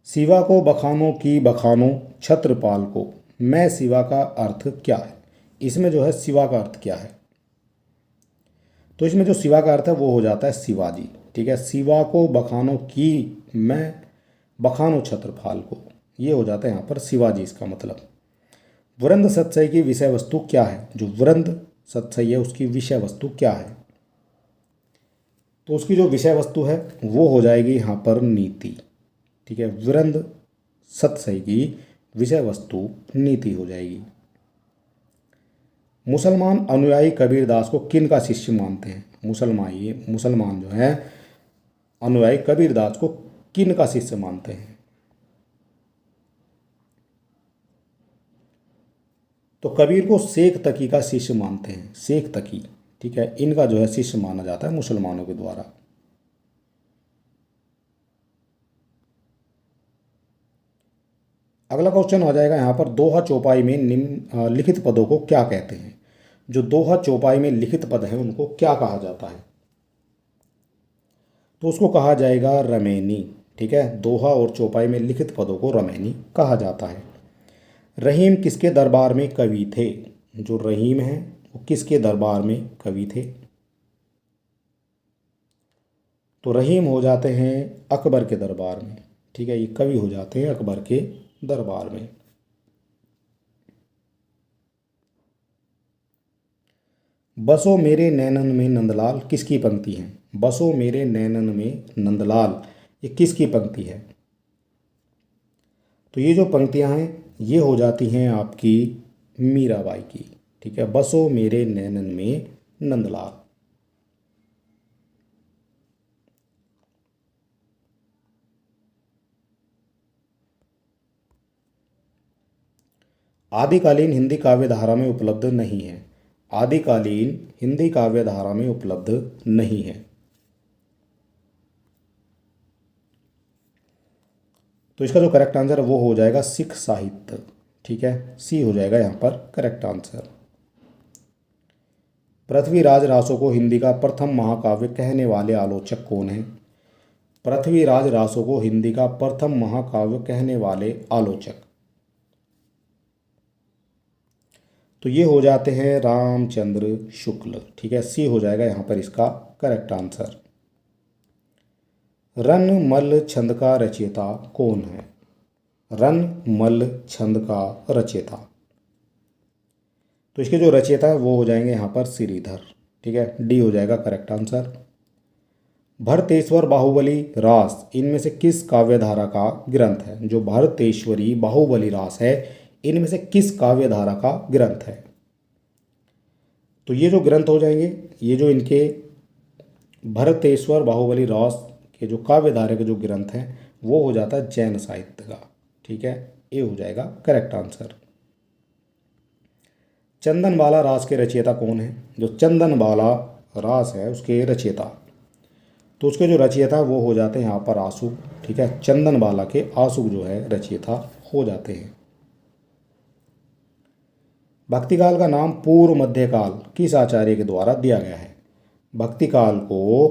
शिवा को बखानो की बखानो छत्रपाल को, मैं शिवा का अर्थ क्या है? इसमें जो है शिवा का अर्थ क्या है? तो इसमें जो शिवा का अर्थ है वो हो जाता है शिवाजी। ठीक है, शिवा को बखानो की मैं बखानो छत्रपाल को, ये हो जाता है यहाँ पर शिवाजी इसका मतलब। वृंद सत्सई की विषय वस्तु क्या है? जो वृंद सत्सई है उसकी विषय वस्तु क्या है? तो उसकी जो विषय वस्तु है वो हो जाएगी यहाँ पर नीति। ठीक है, वृंद सत्सई की विषय वस्तु नीति हो जाएगी। मुसलमान अनुयायी कबीरदास को किन का शिष्य मानते हैं? मुसलमान जो है अनुयायी कबीरदास को किन का शिष्य मानते हैं? तो कबीर को शेख तकी का शिष्य मानते हैं, शेख तकी। ठीक है, इनका जो है शिष्य माना जाता है मुसलमानों के द्वारा। अगला क्वेश्चन आ जाएगा यहाँ पर, दोहा चौपाई में निम्न लिखित पदों को क्या कहते हैं? जो दोहा चौपाई में लिखित पद हैं उनको क्या कहा जाता है? तो उसको कहा जाएगा रमैनी। ठीक है, दोहा और चौपाई में लिखित पदों को रमैनी कहा जाता है। रहीम किसके दरबार में कवि थे? जो रहीम है वो किसके दरबार में कवि थे? तो रहीम हो जाते हैं अकबर के दरबार में। ठीक है, ये कवि हो जाते हैं अकबर के दरबार में। बसो मेरे नैनन में नंदलाल किसकी पंक्ति है? बसो मेरे नैनन में नंदलाल ये किसकी पंक्ति है? तो ये जो पंक्तियां हैं ये हो जाती हैं आपकी मीराबाई की। ठीक है, बसो मेरे नैनन में नंदलाल। आदिकालीन हिंदी काव्य धारा में उपलब्ध नहीं है। आदिकालीन हिंदी काव्य धारा में उपलब्ध नहीं है। तो इसका जो करेक्ट आंसर है वो हो जाएगा सिख साहित्य। ठीक है, सी हो जाएगा यहाँ पर करेक्ट आंसर। पृथ्वीराज रासो को हिंदी का प्रथम महाकाव्य कहने वाले आलोचक कौन हैं? पृथ्वीराज रासो को हिंदी का प्रथम महाकाव्य कहने वाले आलोचक, तो ये हो जाते हैं रामचंद्र शुक्ल। ठीक है, सी हो जाएगा यहाँ पर इसका करेक्ट आंसर। रनमल छंद का रचयिता कौन है? रनमल छंद का रचयिता, तो इसके जो रचयिता है वो हो जाएंगे यहाँ पर श्रीधर। ठीक है, डी हो जाएगा करेक्ट आंसर। भरतेश्वर बाहुबली रास इनमें से किस काव्यधारा का ग्रंथ है? जो भरतेश्वरी बाहुबली रास है इनमें से किस काव्यधारा का ग्रंथ है? तो ये जो ग्रंथ हो जाएंगे, ये जो इनके भरतेश्वर बाहुबली रास के जो काव्यधारा के जो ग्रंथ हैं वो हो जाता है जैन साहित्य का। ठीक है, ए हो जाएगा करेक्ट आंसर। चंदनबाला रास के रचयिता कौन है? जो चंदनबाला रास है उसके रचयिता, तो उसके जो रचयिता वो हो जाते हैं यहाँ पर आशुक। ठीक है, चंदनबाला के आशुक जो है रचयिता हो जाते हैं। भक्तिकाल का नाम पूर्व मध्यकाल किस आचार्य के द्वारा दिया गया है? भक्तिकाल को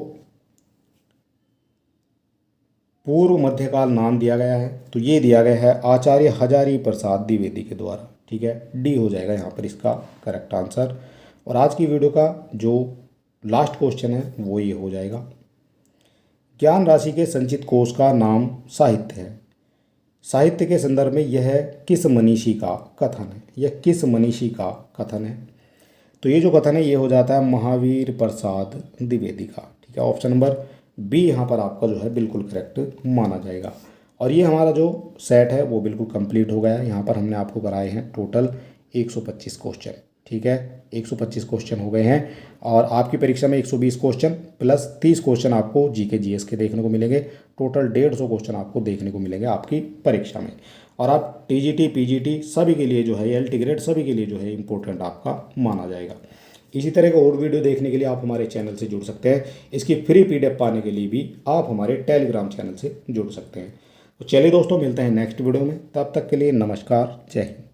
पूर्व मध्यकाल नाम दिया गया है, तो ये दिया गया है आचार्य हजारी प्रसाद द्विवेदी के द्वारा। ठीक है, डी हो जाएगा यहाँ पर इसका करेक्ट आंसर। और आज की वीडियो का जो लास्ट क्वेश्चन है वो ये हो जाएगा, ज्ञान राशि के संचित कोश का नाम साहित्य है। साहित्य के संदर्भ में यह किस मनीषी का कथन है? यह किस मनीषी का कथन है? तो ये जो कथन है ये हो जाता है महावीर प्रसाद द्विवेदी का। ठीक है, ऑप्शन नंबर बी यहाँ पर आपका जो है बिल्कुल करेक्ट माना जाएगा। और ये हमारा जो सेट है वो बिल्कुल कंप्लीट हो गया है। यहाँ पर हमने आपको कराए हैं टोटल 125 क्वेश्चन। ठीक है, 125 क्वेश्चन हो गए हैं। और आपकी परीक्षा में 120 क्वेश्चन प्लस 30 क्वेश्चन आपको जीके जीएस के देखने को मिलेंगे। टोटल 150 क्वेश्चन आपको देखने को मिलेंगे आपकी परीक्षा में। और आप टीजीटी पीजीटी सभी के लिए जो है, एलटी ग्रेड सभी के लिए जो है इम्पोर्टेंट आपका माना जाएगा। इसी तरह का और वीडियो देखने के लिए आप हमारे चैनल से जुड़ सकते हैं। इसकी फ्री पीडीएफ पाने के लिए भी आप हमारे टेलीग्राम चैनल से जुड़ सकते हैं। तो चलिए दोस्तों, मिलते हैं नेक्स्ट वीडियो में। तब तक के लिए नमस्कार, जय हिंद।